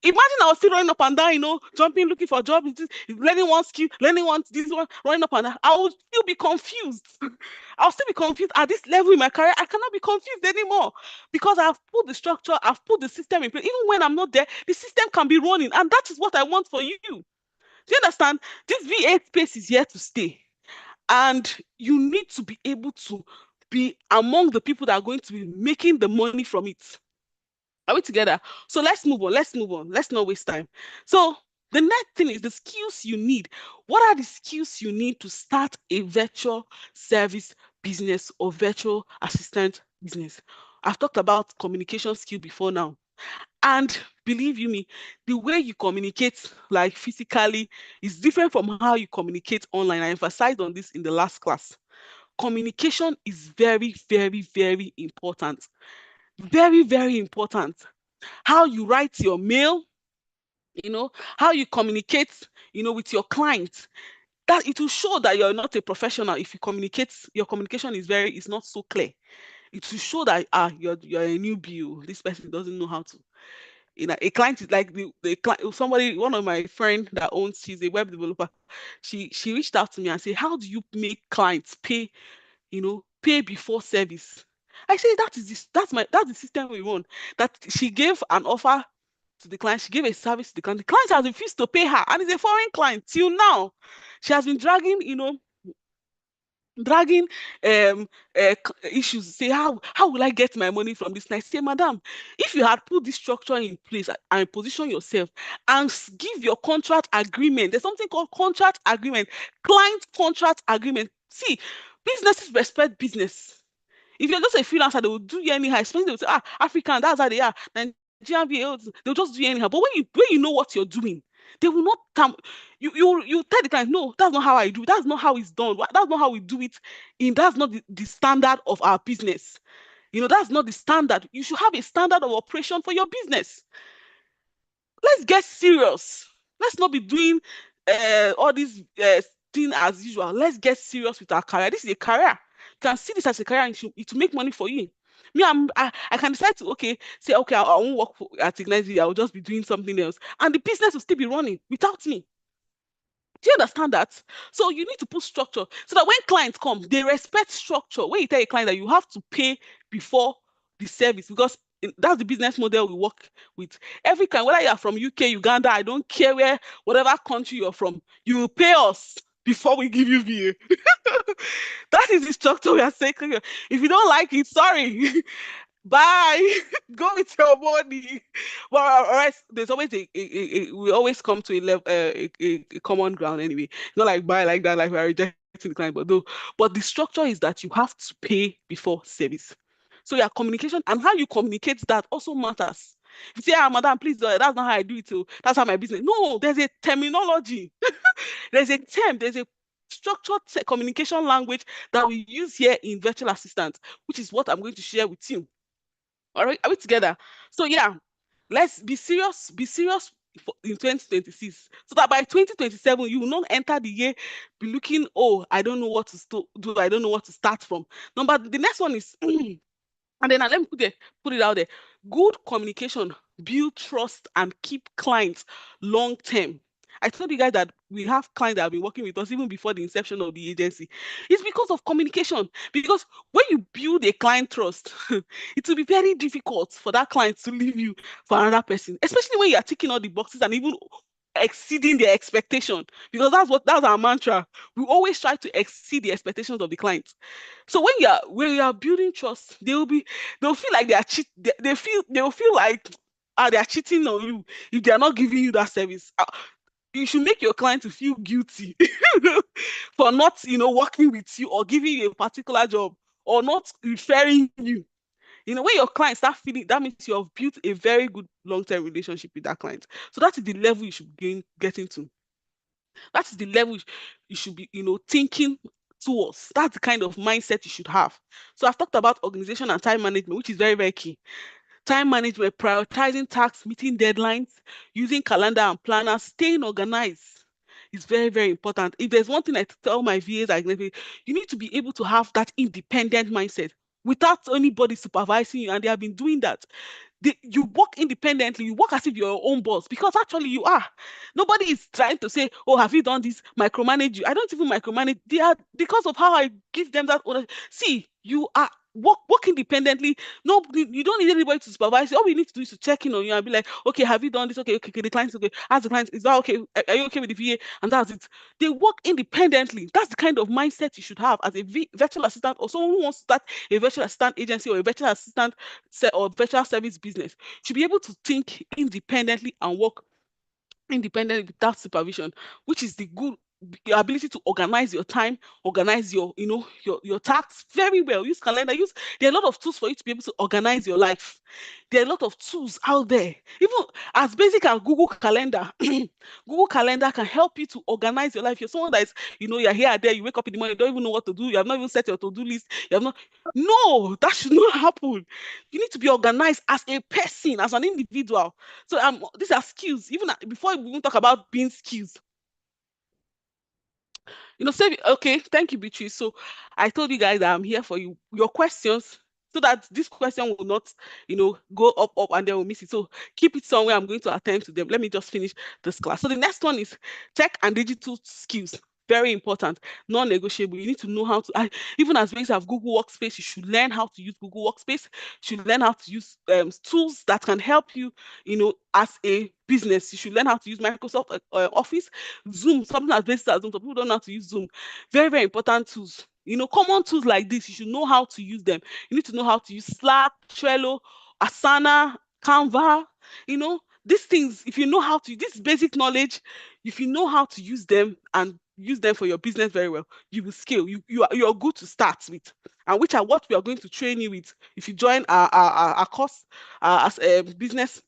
Imagine I was still running up and down, jumping, looking for a job, learning one skill, learning this one, running up and down. I would still be confused. I'll still be confused at this level in my career. I cannot be confused anymore because I've put the structure, I've put the system in place. Even when I'm not there, the system can be running, and that is what I want for you. Do you understand? This VA space is here to stay, and you need to be able to be among the people that are going to be making the money from it. Are we together? So let's move on. Let's not waste time. So the next thing is the skills you need. What are the skills you need to start a virtual service business or virtual assistant business? I've talked about communication skill before now. And believe you me, the way you communicate like physically is different from how you communicate online. I emphasized on this in the last class. Communication is very, very, very important. Very, very important. How you write your mail, how you communicate, with your clients. That it will show that you're not a professional if your communication is not so clear. It will show that you're a newbie. This person doesn't know how to. A client is like one of my friend that she's a web developer. She reached out to me and said, how do you make clients pay before service? I say that's the system we want. That she gave an offer to the client, she gave a service to the client. The client has refused to pay her, and it's a foreign client till now. She has been dragging issues. Say, how will I get my money from this? And I say, madam, if you had put this structure in place and position yourself and give your contract agreement, there's something called contract agreement, client contract agreement. See, businesses respect business. If you're just a freelancer, they will do you anyhow. Especially they will say, African, that's how they are. Nigerian VA, they'll just do you anyhow. But when you know what you're doing, they will not come. You tell the client, no, that's not how I do it. That's not how it's done. That's not how we do it. That's not the standard of our business. That's not the standard. You should have a standard of operation for your business. Let's get serious. Let's not be doing all these things as usual. Let's get serious with our career. This is a career. You can see this as a career and it will make money for you. Me, I can decide to say I won't work at Ignite. I will just be doing something else, and the business will still be running without me. Do you understand that? So you need to put structure so that when clients come, they respect structure. When you tell a client that you have to pay before the service, because that's the business model we work with. Every kind, whether you are from UK, Uganda, I don't care where, whatever country you're from, you will pay us before we give you VA. That is the structure we are saying. If you don't like it, sorry. Bye. Go with your money. Well, all right. There's always we always come to a level, a common ground anyway. Not like buy like that, like we're rejecting the client, but no. But the structure is that you have to pay before service. So your communication and how you communicate that also matters. If you say, ah, madam, please, that's not how I do it. Too. That's how my business. No, there's a terminology. There's a term. There's a structured communication language that we use here in virtual assistant, which is what I'm going to share with you. All right, are we together? So yeah, let's be serious. Be serious in 2026, so that by 2027 you will not enter the year be looking, oh, I don't know what to do. I don't know what to start from. Number the next one is and then let me put it out there. Good communication build trust and keep clients long term. I told you guys that we have clients that have been working with us even before the inception of the agency. It's because of communication. Because when you build a client trust, it will be very difficult for that client to leave you for another person, especially when you are ticking all the boxes and even exceeding their expectation. Because that's our mantra. We always try to exceed the expectations of the client. So when you are building trust, they'll feel like they are they'll feel like they are cheating on you if they are not giving you that service. You should make your client to feel guilty for not, working with you or giving you a particular job or not referring you. When your clients start feeling, that means you have built a very good long-term relationship with that client. So that is the level you should get into. That is the level you should be, thinking towards. That's the kind of mindset you should have. So I've talked about organization and time management, which is very, very key. Time management, prioritizing tasks, meeting deadlines, using calendar and planners, staying organized is very, very important. If there's one thing I tell my VAs, you need to be able to have that independent mindset without anybody supervising you, and they have been doing that. You work independently, you work as if you're your own boss, because actually you are. Nobody is trying to say, oh, have you done this? Micromanage you. I don't even micromanage. They are, because of how I give them that order. See, you are work independently. No, you don't need anybody to supervise you. All we need to do is to check in on you and be like, okay, have you done this? Okay, the client's okay. Ask the client, is that okay? Are you okay with the VA? And that's it. They work independently. That's the kind of mindset you should have as a virtual assistant or someone who wants to start a virtual assistant agency or a virtual assistant or virtual service business. You should be able to think independently and work independently without supervision, which is the good your ability to organize your time, organize your tasks very well. Use calendar. There are a lot of tools for you to be able to organize your life. There are a lot of tools out there, even as basic as Google Calendar. Google Calendar can help you to organize your life. You're someone that is, you're here and there, you wake up in the morning, you don't even know what to do, you have not even set your to-do list, you have not. No, that should not happen. You need to be organized as a person, as an individual. So these are skills. Even before we even talk about being skills, say, okay, thank you, Beatrice. So I told you guys that I'm here for you. Your questions, so that this question will not, go up, and then we'll miss it. So keep it somewhere. I'm going to attend to them. Let me just finish this class. So the next one is tech and digital skills. Very important, non-negotiable. You need to know how to, even as ways have Google Workspace, you should learn how to use Google Workspace. You should learn how to use tools that can help you, as a business. You should learn how to use Microsoft Office, Zoom, something as basic as Zoom. Some people don't know how to use Zoom. Very, very important tools. Common tools like this, you should know how to use them. You need to know how to use Slack, Trello, Asana, Canva, these things, if you know how to, this basic knowledge, if you know how to use them and use them for your business very well, you will scale. You're good to start with, and which are what we are going to train you with if you join our course as a business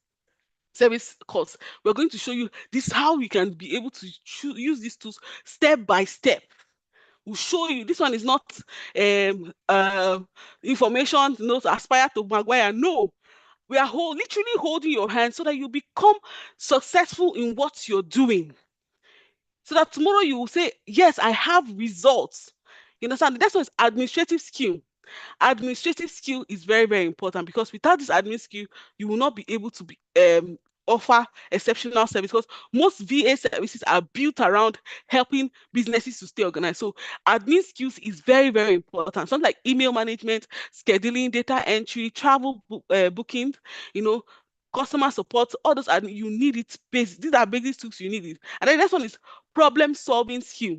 service course. We're going to show you this how you can be able to use these tools step by step. We'll show you. This one is not information, to aspire to Maguire. No, we are literally holding your hand so that you become successful in what you're doing. So that tomorrow you will say, yes, I have results. You understand? That's why it's administrative skill. Administrative skill is very, very important, because without this admin skill, you will not be able to be offer exceptional service, because most VA services are built around helping businesses to stay organized. So admin skills is very, very important. Something like email management, scheduling, data entry, travel booking, you know, customer support, all those are, you need it. These are basic tools you need it. And then the next one is problem solving skill.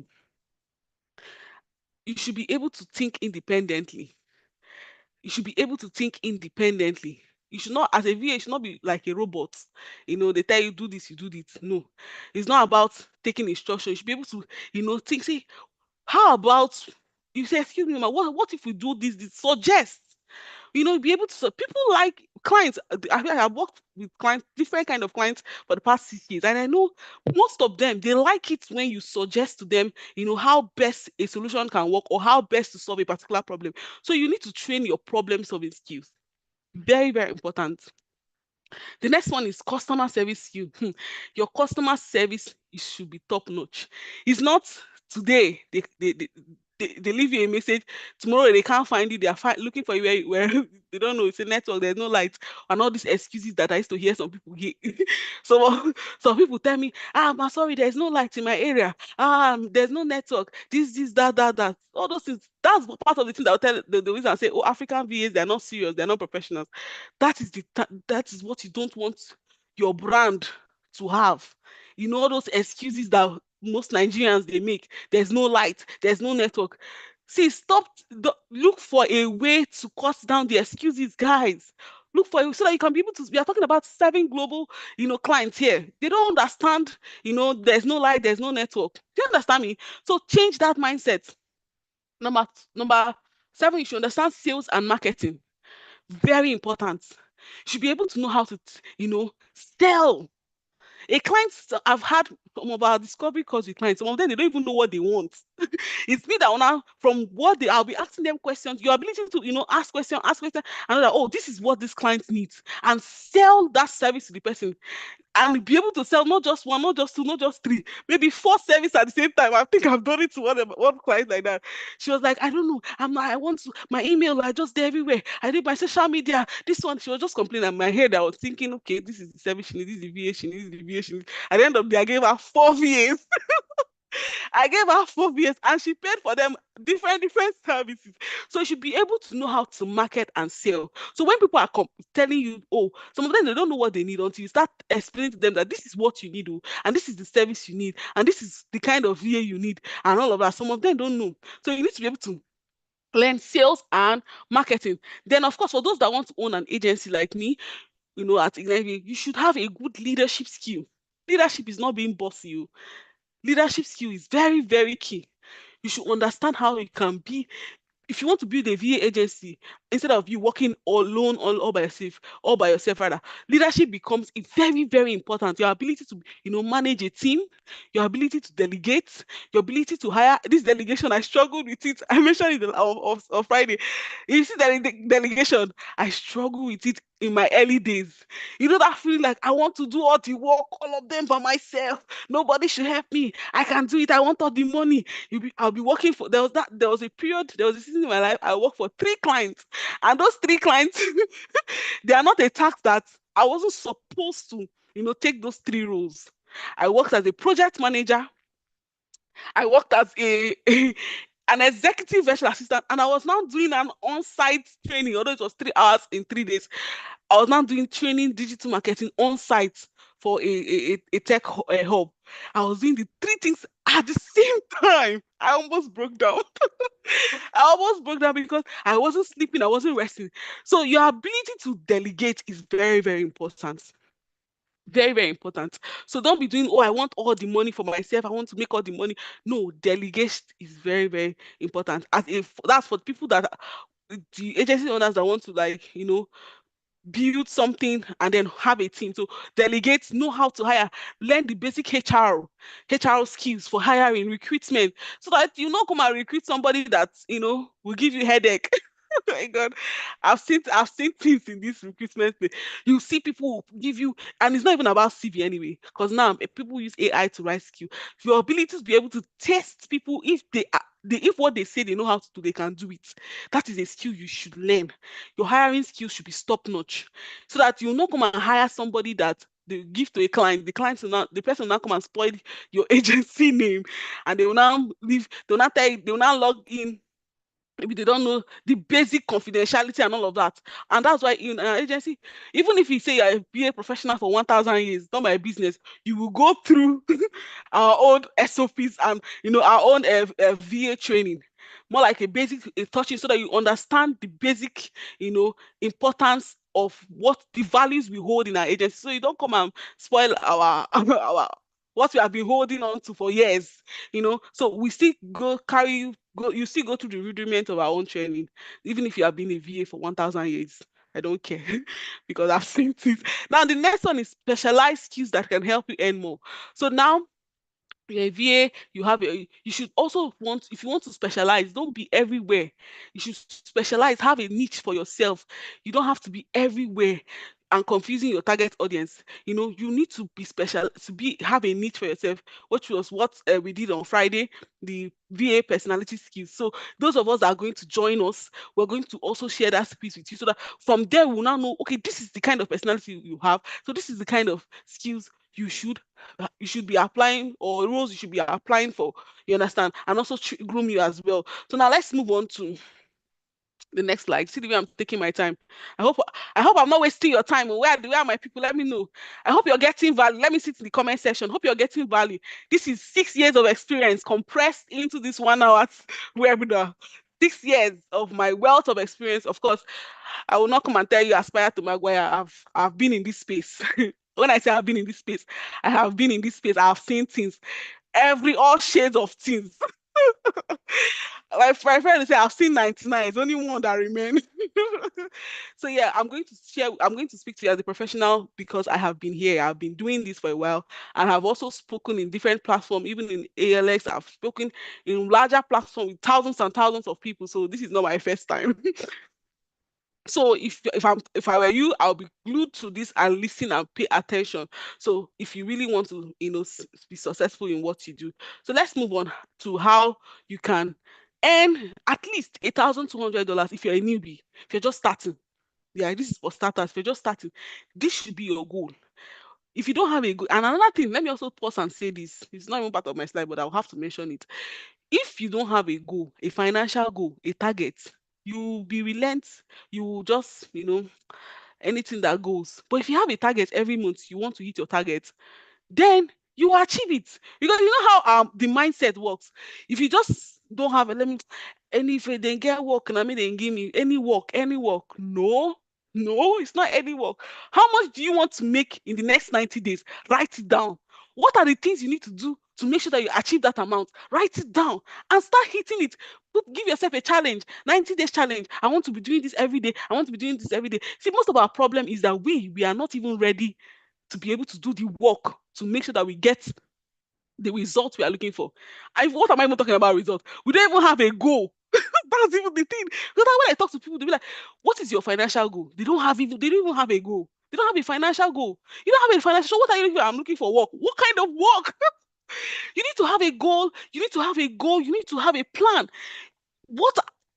You should be able to think independently. You should be able to think independently. You should not, as a VA, you should not be like a robot. They tell you do this, you do this. No, it's not about taking instruction. You should be able to, think. Say, how about you say, excuse me, ma, what if we do this? Suggest. Be able to. People like clients. I've worked with clients, different kind of clients for the past 6 years, and I know most of them they like it when you suggest to them, how best a solution can work or how best to solve a particular problem. So you need to train your problem solving skills. Very, very important. The next one is customer service skill. Your customer service should be top notch. It's not today they leave you a message, tomorrow they can't find you, they are looking for you where they don't know, it's a network, there's no light, and all these excuses that I used to hear some people hear. So some people tell me, I'm sorry, there's no light in my area, there's no network, this, that, all those things. That's part of the thing that will tell the reason I say, oh, African VAs, they're not serious, they're not professionals. That is what you don't want your brand to have. All those excuses that most Nigerians they make. There's no light, there's no network. See, look for a way to cut down the excuses, guys. Look for it so that you can be able to. We are talking about serving global, clients here. They don't understand, there's no light, there's no network. Do you understand me? So change that mindset. Number 7, you should understand sales and marketing. Very important. You should be able to know how to, sell. A client, I've had some of our discovery calls with clients. Some of them, they don't even know what they want. It's me that now, from I'll be asking them questions. Your ability to, ask questions, and know that, oh, this is what this client needs, and sell that service to the person, and be able to sell not just one, not just two, not just three, maybe 4 services at the same time. I think I've done it to one client like that. She was like, I don't know, I want to, my email are just there everywhere. I did my social media. This one, she was just complaining. In my head, I was thinking, okay, this is the service she needs, this is the VA she needs, the VA she needs. At the end of the day, I gave her 4 VAs. I gave her 4 VAs, and she paid for them different services. So you should be able to know how to market and sell. So when people are telling you, oh, some of them they don't know what they need until you start explaining to them that this is what you need, oh, and this is the service you need, and this is the kind of VA you need, and all of that. Some of them don't know. So you need to be able to learn sales and marketing. Then, of course, for those that want to own an agency like me, at Ignite, you should have a good leadership skill. Leadership is not being bossy. Leadership skill is very, very key. You should understand how you can be. If you want to build a VA agency, instead of you working alone, all by yourself rather, leadership becomes very, very important. Your ability to, manage a team, your ability to delegate, your ability to hire. This delegation, I struggled with it. I mentioned it on Friday. You see that delegation, I struggle with it in my early days. That feeling like I want to do all the work, all of them by myself. Nobody should help me. I can do it. I want all the money. I'll be working for. There was a period. There was a season in my life. I worked for 3 clients, and those 3 clients, they are not a task that I wasn't supposed to, take those 3 roles. I worked as a project manager. I worked as an executive virtual assistant, and I was now doing an on-site training, although it was 3 hours in 3 days. I was now doing training, digital marketing on site for a tech hub. I was doing the 3 things at the same time. I almost broke down. I almost broke down because I wasn't sleeping, I wasn't resting. So your ability to delegate is very, very important. Very, very important. So don't be doing, oh, I want all the money for myself. I want to make all the money. No, delegation is very, very important. As if that's for people that the agency owners that want to build something and then have a team. So delegate, know how to hire, learn the basic HR skills for hiring, recruitment, so that you not come and recruit somebody that will give you headache. Oh my God, I've seen things in this recruitment space. You see people who give you, and it's not even about CV anyway, because now people use AI to write skill. Your ability to be able to test people if if what they say they know how to do, they can do it. That is a skill you should learn. Your hiring skills should be top notch, so that you not come and hire somebody that they give to a client, the person will now come and spoil your agency name, and they will now leave, they will not tell you, they will not log in. Maybe they don't know the basic confidentiality and all of that. And that's why in an agency, even if you say you're a BA professional for 1,000 years, not my business, you will go through our own SOPs and our own VA training. More like a basic touching so that you understand the basic, importance of what the values we hold in our agency. So you don't come and spoil our what we have been holding on to for years. So we still you still go through the rudiment of our own training, even if you have been a VA for 1,000 years. I don't care because I've seen things. Now, the next one is specialized skills that can help you earn more. So now you're a VA, you should also if you want to specialize, don't be everywhere. You should specialize, have a niche for yourself. You don't have to be everywhere and confusing your target audience. You need to be special, have a niche for yourself, which was what we did on Friday, the VA personality skills. So those of us that are going to join us, we're going to also share that piece with you so that from there we'll now know, okay, this is the kind of personality you have. So this is the kind of skills you should be applying, or roles you should be applying for, you understand, and also groom you as well. So now let's move on to the next slide. See the way I'm taking my time. I hope I'm not wasting your time. Where are my people? Let me know. I hope you're getting value. Let me see in the comment section. Hope you're getting value. This is 6 years of experience compressed into this 1 hour webinar. 6 years of my wealth of experience. Of course, I will not come and tell you Aspire to Maguire. I've been in this space. When I say I've been in this space, I have been in this space. I have seen things, all shades of things. Like my friend say, I've seen 99. It's only one that remains. So yeah, I'm going to speak to you as a professional because I have been here. I've been doing this for a while, and I've also spoken in different platforms, even in ALX. I've spoken in larger platforms with thousands and thousands of people. So this is not my first time. So if I were you, I'll be glued to this and listen and pay attention. So if you really want to, be successful in what you do. So let's move on to how you can earn at least $8,200 if you're a newbie, if you're just starting. Yeah, this is for starters. If you're just starting, this should be your goal. If you don't have a goal, and another thing, let me also pause and say this. It's not even part of my slide, but I'll have to mention it. If you don't have a goal, a financial goal, a target, you'll be relent. You will just, anything that goes. But if you have a target every month, you want to hit your target, then you will achieve it. Because you know how the mindset works. If you just don't have if they get work, and I mean they give me any work. No, it's not any work. How much do you want to make in the next 90 days? Write it down. What are the things you need to do to make sure that you achieve that amount? Write it down and start hitting it. Give yourself a challenge, 90 days challenge. I want to be doing this every day. I want to be doing this every day. See, most of our problem is that we are not even ready to be able to do the work to make sure that we get the result we are looking for. What am I even talking about result? We don't even have a goal. That's even the thing. Because when I talk to people, they'll be like, what is your financial goal? They don't even have a goal. They don't have a financial goal. You don't have a financial. So what are you looking for? I'm looking for work. What kind of work? You need to have a goal. You need to have a goal. You need to have a plan.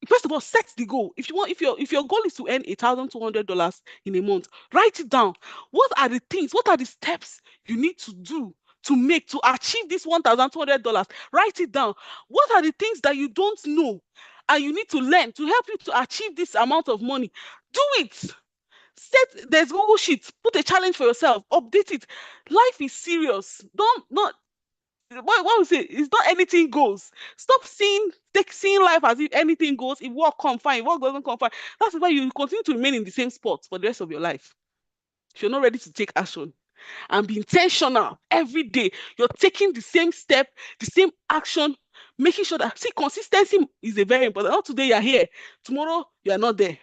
First of all, set the goal. If your goal is to earn $8,200 in a month, write it down. What are the things? What are the steps you need to do to achieve this $1,200? Write it down. What are the things that you don't know and you need to learn to help you to achieve this amount of money? Do it. There's Google Sheets. Put a challenge for yourself. Update it. Life is serious. Don't not what we say, it's not anything goes. Stop seeing life as if anything goes. If work come fine, if work doesn't come fine. That's why you continue to remain in the same spot for the rest of your life. If you're not ready to take action and be intentional every day, you're taking the same step, the same action, making sure that consistency is a very important. Not today you're here, tomorrow you are not there.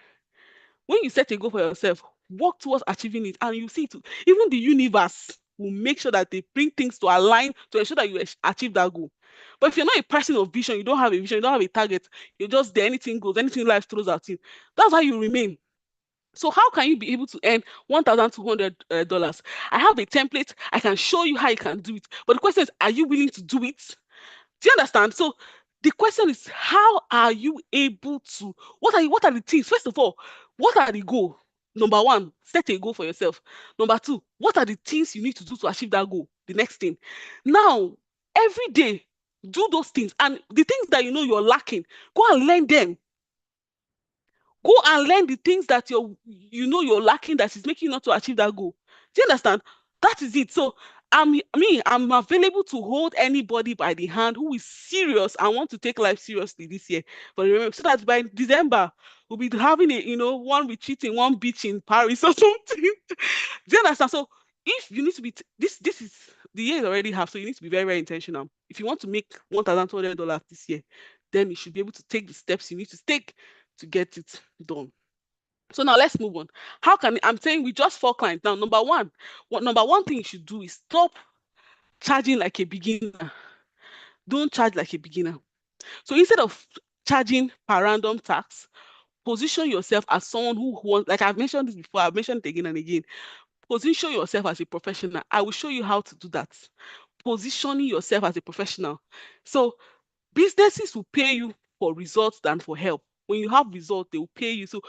When you set a goal for yourself, work towards achieving it, and you see it. Even the universe will make sure that they bring things to align to ensure that you achieve that goal. But if you're not a person of vision, you don't have a vision, you don't have a target, you're just there, anything goes, anything life throws at you. That's how you remain. So how can you be able to earn $1,200? I have a template. I can show you how you can do it. But the question is, are you willing to do it? Do you understand? So the question is, how are you able to? What are the things? First of all, what are the goals? Number one, set a goal for yourself. Number two, what are the things you need to do to achieve that goal? The next thing. Now, every day, do those things. And the things that you know you're lacking, go and learn them. Go and learn the things that you're lacking that is making you not to achieve that goal. Do you understand? That is it. So I'm available to hold anybody by the hand who is serious and want to take life seriously this year. But remember, so that by December we'll be having one retreat in one beach in Paris or something. Do you understand? So if you need to be this is the year is already half, so you need to be very, very intentional. If you want to make $1,200 this year, then you should be able to take the steps you need to take to get it done. So now let's move on. I'm saying with just 4 clients. Now, number one thing you should do is stop charging like a beginner. Don't charge like a beginner. So instead of charging per random tax, position yourself as someone who wants, like I've mentioned this before, I've mentioned it again and again. Position yourself as a professional. I will show you how to do that. Positioning yourself as a professional. So businesses will pay you for results than for help. When you have results, they will pay you. So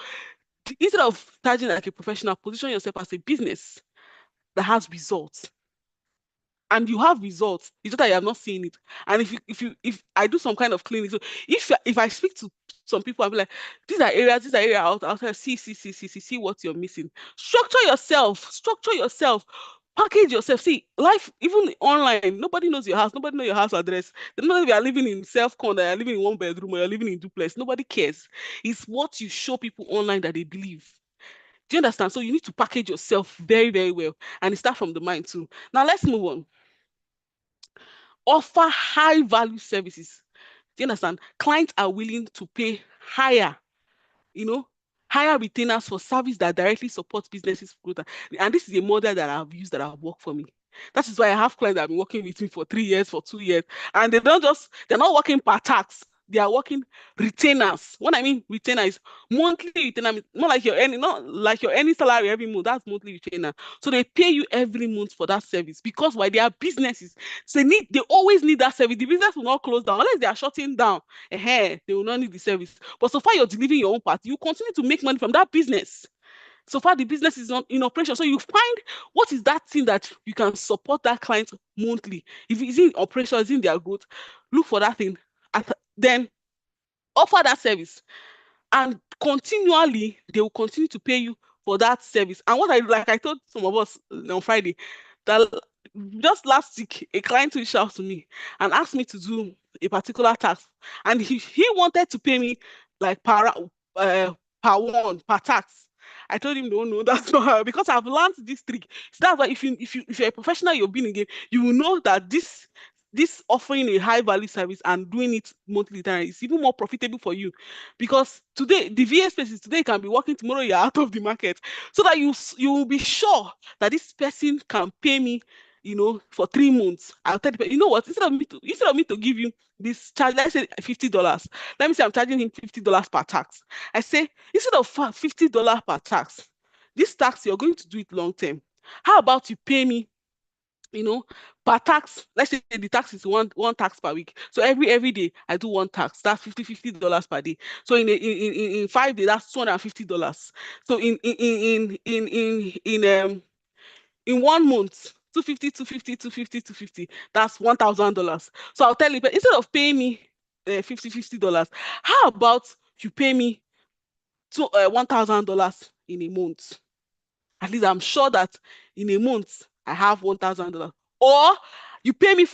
instead of charging like a professional, position yourself as a business that has results. And you have results. It's just that you have not seen it. And if I do some kind of cleaning, so if I speak to some people, I'll be like, these are areas I'll say, see what you're missing. Structure yourself, package yourself. See, life, even online, nobody knows your house, nobody knows your house address. They don't know if you are living in self-con, that you're living in 1 bedroom, or you're living in duplex. Nobody cares. It's what you show people online that they believe. Do you understand? So you need to package yourself very, very well. And it starts from the mind too. Now let's move on. Offer high value services. Do you understand? Clients are willing to pay higher, higher retainers for service that directly supports businesses growth. And this is a model that I've used that have worked for me. That is why I have clients that have been working with me for 3 years, for 2 years, and they're not working per tax. They are working retainers. What I mean retainer is monthly retainer, not like your any salary every month. That's monthly retainer. So they pay you every month for that service because why they are businesses. So they always need that service. The business will not close down unless they are shutting down. They will not need the service. But so far you're delivering your own part, you continue to make money from that business. So far the business is not in operation. So you find what is that thing that you can support that client monthly. If it's in operation, it's in their growth, look for that thing. Then offer that service. And continually, they will continue to pay you for that service. And I told some of us on Friday, that just last week, a client reached out to me and asked me to do a particular task. And he wanted to pay me like per tax. I told him, no, that's not how, because I've learned this trick. So that's why if you're a professional, you've been in game, you will know that this offering a high value service and doing it monthly is even more profitable for you, because today the VA spaces today can be working, tomorrow you're out of the market, so that you will be sure that this person can pay me for 3 months. I'll tell you, you know what, instead of me to give you this charge, let's say $50, let me say I'm charging him $50 per tax. I say, instead of $50 per tax, this tax you're going to do it long term, how about you pay me per tax? Let's say the tax is one tax per week. So every day I do one tax. That's $50 per day. So in 5 days, that's $250. So in 1 month, 250, that's $1,000. So I'll tell you, but instead of paying me $50, how about you pay me $1,000 in a month? At least I'm sure that in a month I have $1,000. Or you pay me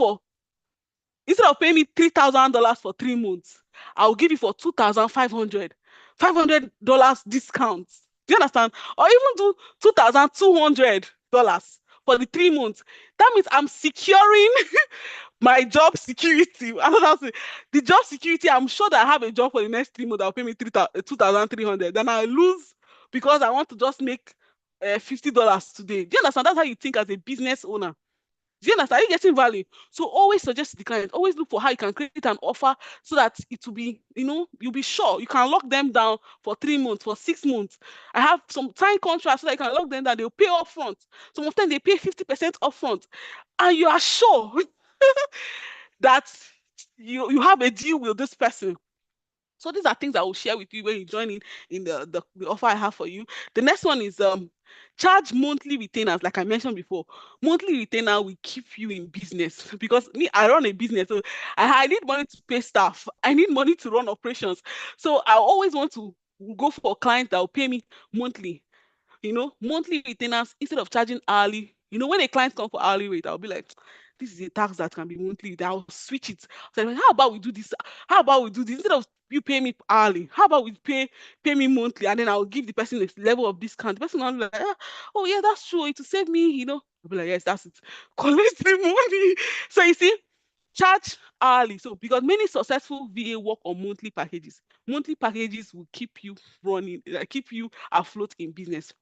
instead of paying me $3,000 for 3 months, I'll give you for $2,500, $500 discount. Do you understand? Or even do $2,200 for the 3 months. That means I'm securing my job security. The job security, I'm sure that I have a job for the next 3 months. I'll pay me 2,300. Then I lose because I want to just make $50 today. Do you understand? That's how you think as a business owner. Do you understand? Are you getting value? So always suggest to the client, always look for how you can create an offer so that it will be, you'll be sure. You can lock them down for 3 months, for 6 months. I have some time contracts so that you can lock them down. They'll pay upfront. Some of them, they pay 50% upfront. And you are sure that you have a deal with this person. So these are things I will share with you when you join in the offer I have for you. The next one is charge monthly retainers, like I mentioned before. Monthly retainer will keep you in business because me, I run a business, so I need money to pay staff. I need money to run operations. So I always want to go for clients that will pay me monthly. Monthly retainers instead of charging hourly. When a client come for hourly rate, I'll be like, this is a tax that can be monthly. Then I'll switch it. So how about we do this? How about we do this instead of you pay me hourly? How about we pay me monthly, and then I'll give the person a level of discount. The person will be like, oh yeah, that's true. It will save me. I'll be like, yes, that's it. Collect the money. So you see, charge hourly. So because many successful VA work on monthly packages. Monthly packages will keep you running, keep you afloat in business.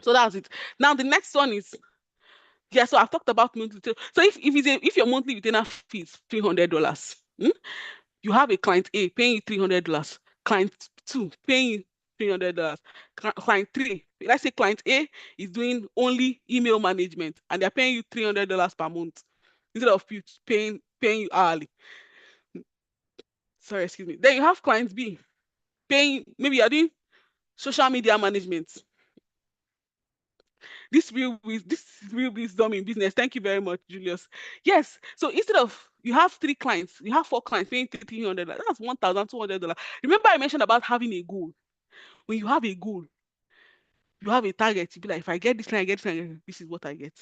So that's it. Now the next one is, yeah. So I've talked about monthly. So if your monthly retainer fee is $300, you have a client A paying you $300, client 2 paying you $300, client 3. Let's say client A is doing only email management and they're paying you $300 per month instead of you paying you hourly. Sorry, excuse me. Then you have client B paying, maybe you're doing social media management. This is real wisdom in business. Thank you very much, Julius. Yes. So instead of you have 3 clients, you have 4 clients paying $300. That's $1,200. Remember, I mentioned about having a goal. When you have a goal, you have a target. You be like, if I get this, I get this, this is what I get.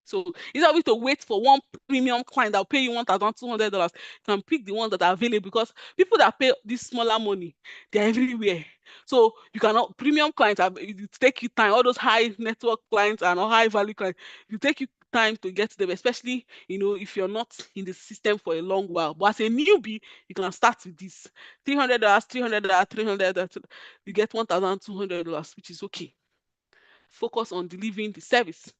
So instead of to wait for one premium client that will pay you $1,200, you can pick the ones that are available because people that pay this smaller money, they're everywhere. So you cannot premium clients it take you time. All those high network clients and high value clients, you take you time to get to them, especially if you're not in the system for a long while. But as a newbie, you can start with this $300, $300, $300. You get $1,200, which is okay. Focus on delivering the service,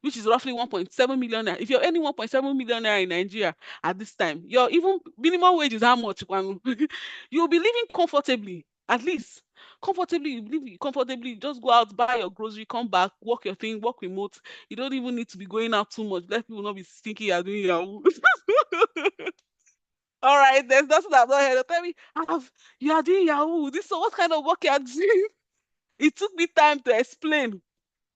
which is roughly 1.7 million naira. If you're earning 1.7 million naira in Nigeria at this time, your even minimum wage is how much? You'll be living comfortably, at least. Comfortably, you live comfortably. Just go out, buy your grocery, come back, work your thing, work remote. You don't even need to be going out too much. Let people not be thinking you're doing Yahoo. All right, there's nothing I've not heard. Tell me, you are doing Yahoo. So what kind of work you are doing? It took me time to explain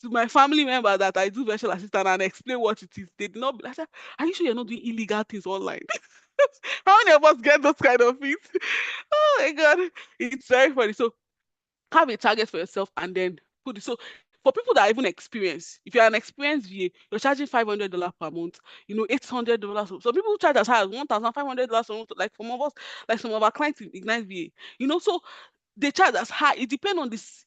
to my family member that I do virtual assistant and explain what it is. They did not be like, are you sure you're not doing illegal things online? How many of us get those kind of things? Oh my God. It's very funny. So have a target for yourself and then put it. So for people that are even experienced, if you're an experienced VA, you're charging $500 per month, $800. So people charge as high as $1,500 per month, like some of us, like some of our clients in Ignite VA, so they charge as high. It depends on this,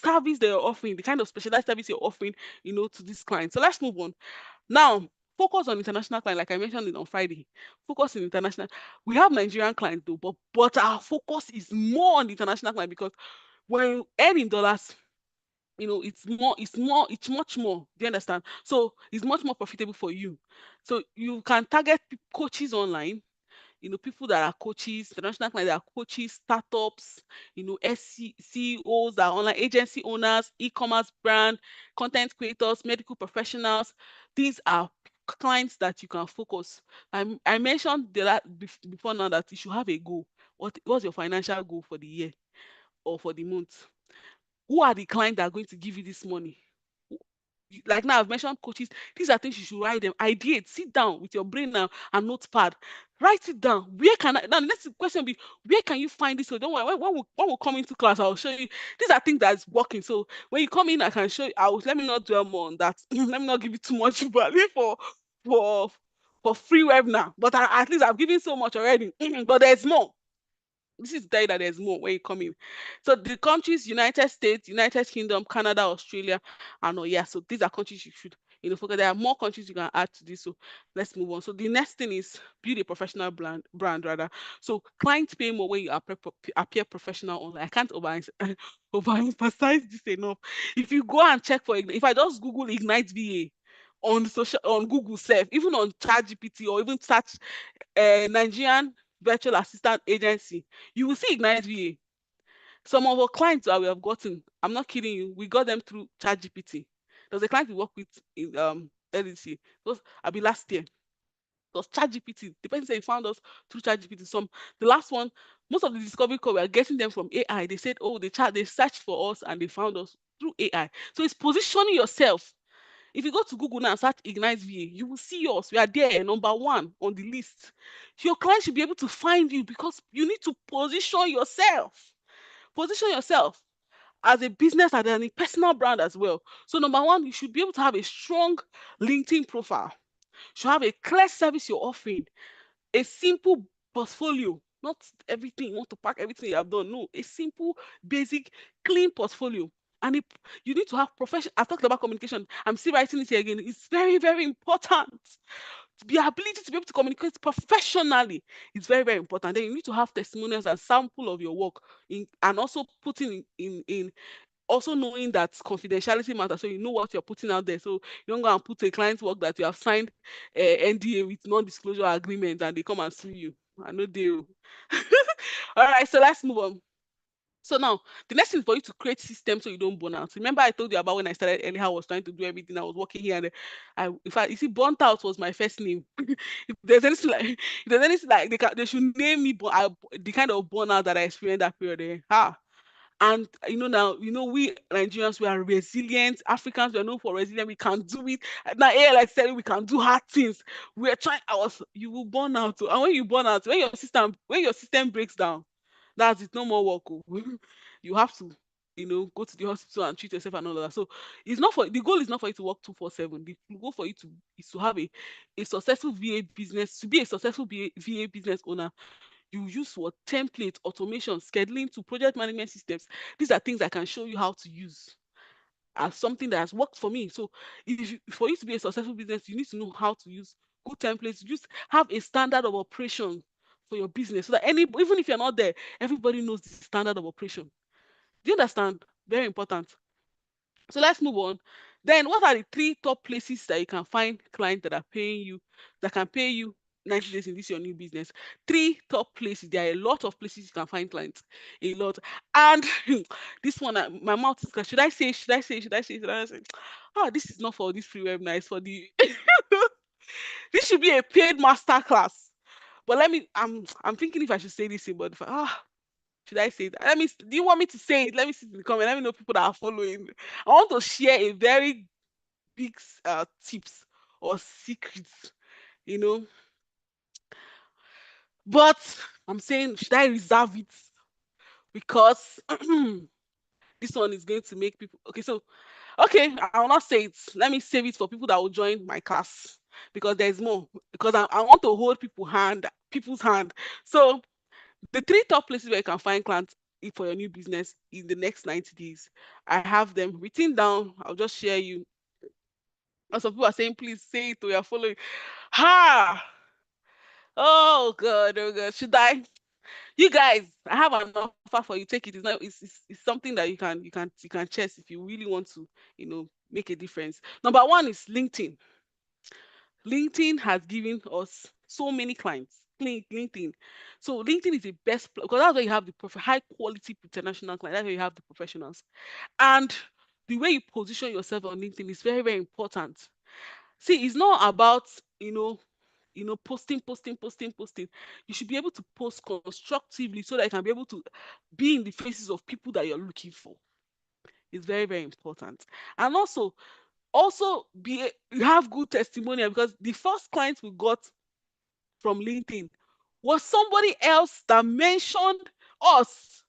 service they're offering, the kind of specialized service you're offering, to this client. So let's move on. Now, focus on international clients, like I mentioned it on Friday. Focus on international. We have Nigerian clients though, but our focus is more on the international client because when you earn in dollars, it's much more. Do you understand? So it's much more profitable for you. So you can target coaches online, people that are coaches, international clients that are coaches, startups, CEOs that are online agency owners, e-commerce brand, content creators, medical professionals. These are clients that you can focus. I mentioned before now that you should have a goal. What's your financial goal for the year or for the month? Who are the clients that are going to give you this money? Like now I've mentioned coaches. These are things you should write them. Ideate. Sit down with your brain now and notepad. Write it down. Where can I now? The next question will be, where can you find this? So don't worry. When we come into class, I'll show you. These are things that's working. So when you come in, I can show you. Let me not dwell more on that. Let me not give you too much value for for free webinar. But at least I've given so much already. But there's more. This is to tell you that there's more when you come in. So the countries: United States, United Kingdom, Canada, Australia, and yeah. So these are countries you should focus. There are more countries you can add to this. So let's move on. So the next thing is build a professional brand rather. So clients pay more when you appear professional online. I can't overemphasize this enough. If you go and check for if I just Google Ignite VA on Google Self, even on ChatGPT or even search Nigerian virtual assistant agency, you will see Ignite VA. Some of our clients that we have gotten, I'm not kidding you, we got them through ChatGPT. There's a client we work with in LDC. I'll be last year. It was ChatGPT. The person said he found us through ChatGPT. The last one Most of the discovery call, we are getting them from AI. They said, oh, they searched for us and they found us through AI. So it's positioning yourself. If you go to Google now and search Ignite VA, you will see us. We are there, number one on the list. Your client should be able to find you because you need to position yourself. Position yourself as a business and a personal brand as well. So number one, you should be able to have a strong LinkedIn profile. You should have a clear service you're offering, a simple portfolio, not everything you want to pack everything you have done. No, a simple, basic, clean portfolio. And you need to have profession. I've talked about communication. I'm still writing it here again. It's very, very important. The ability to be able to communicate professionally is very, very important. Then you need to have testimonials and sample of your work and also putting in also knowing that confidentiality matters, so you know what you're putting out there. So you don't go and put a client's work that you have signed NDA with non-disclosure agreement and they come and sue you. I know deal. All right, so let's move on. So now the next thing is for you to create systems so you don't burn out. Remember I told you about when I started anyhow, I was trying to do everything. I was working here and there. In fact, you see, burnt out was my first name. If there's anything like they should name me the kind of burnout that I experienced that period. And now, we Nigerians, we are resilient. Africans, we are known for resilience. We can do it. Now, like said, we can do hard things. We are trying. You will burn out. And when you burn out, when your system breaks down, that's it. No more work. You have to, go to the hospital and treat yourself and all of that. So the goal is not for you to work 247. The goal for you is to have a successful VA business. To be a successful VA business owner, you use what template, automation, scheduling to project management systems. These are things I can show you how to use as something that has worked for me. So for you to be a successful business, you need to know how to use good templates. Just have a standard of operation for your business so that even if you're not there, everybody knows the standard of operation. Do you understand? Very important. So let's move on. Then what are the 3 top places that you can find clients that can pay you 90 days in this your new business? 3 top places. There are a lot of places you can find clients. A lot. And this one, my mouth is, should I say? Oh, this is not for this free webinar. It's for the this should be a paid master class. But I'm thinking if I should say this in, but should I say that? Do you want me to say it? Let me see in the comment. Let me know people that are following. I want to share a very big tips or secrets, you know. But I'm saying, should I reserve it? Because this one is going to make people okay, I will not say it. Let me save it for people that will join my class because there's more. Because I want to hold people's hand. So the 3 top places where you can find clients for your new business in the next 90 days. I have them written down. I'll just share you. And some people are saying, please say it, we are following. Ha! Oh God, oh God. Should I? You guys, I have an offer for you. Take it. It's something that you can chase if you really want to, make a difference. Number 1 is LinkedIn. LinkedIn has given us so many clients. LinkedIn. So LinkedIn is the best because that's where you have the high quality international clients. That's where you have the professionals. And the way you position yourself on LinkedIn is very, very important. See, it's not about, posting. You should be able to post constructively so that you can be able to be in the faces of people that you're looking for. It's very, very important. And also have good testimonial because the first client we got from LinkedIn was somebody else that mentioned us,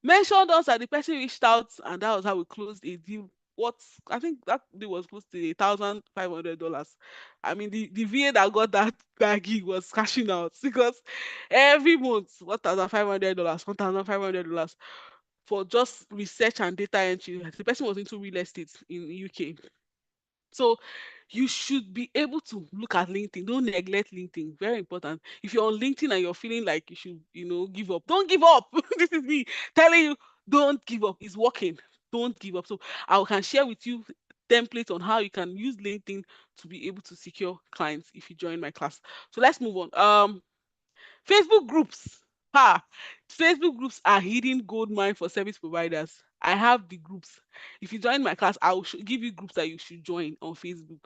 mentioned us, and the person reached out, and that was how we closed a deal. I think that deal was close to $1,500. I mean, the VA that got that gig was cashing out because every month $1,500, $1,500 for just research and data entry. The person was into real estate in the UK. So you should be able to look at LinkedIn. Don't neglect LinkedIn. Very important. If you're on LinkedIn and you're feeling like you should, give up, don't give up. This is me telling you, don't give up. It's working. Don't give up. So I can share with you templates on how you can use LinkedIn to be able to secure clients if you join my class. So let's move on. Facebook groups. Facebook groups are hidden gold mine for service providers. I have the groups. If you join my class, I will give you groups that you should join on Facebook.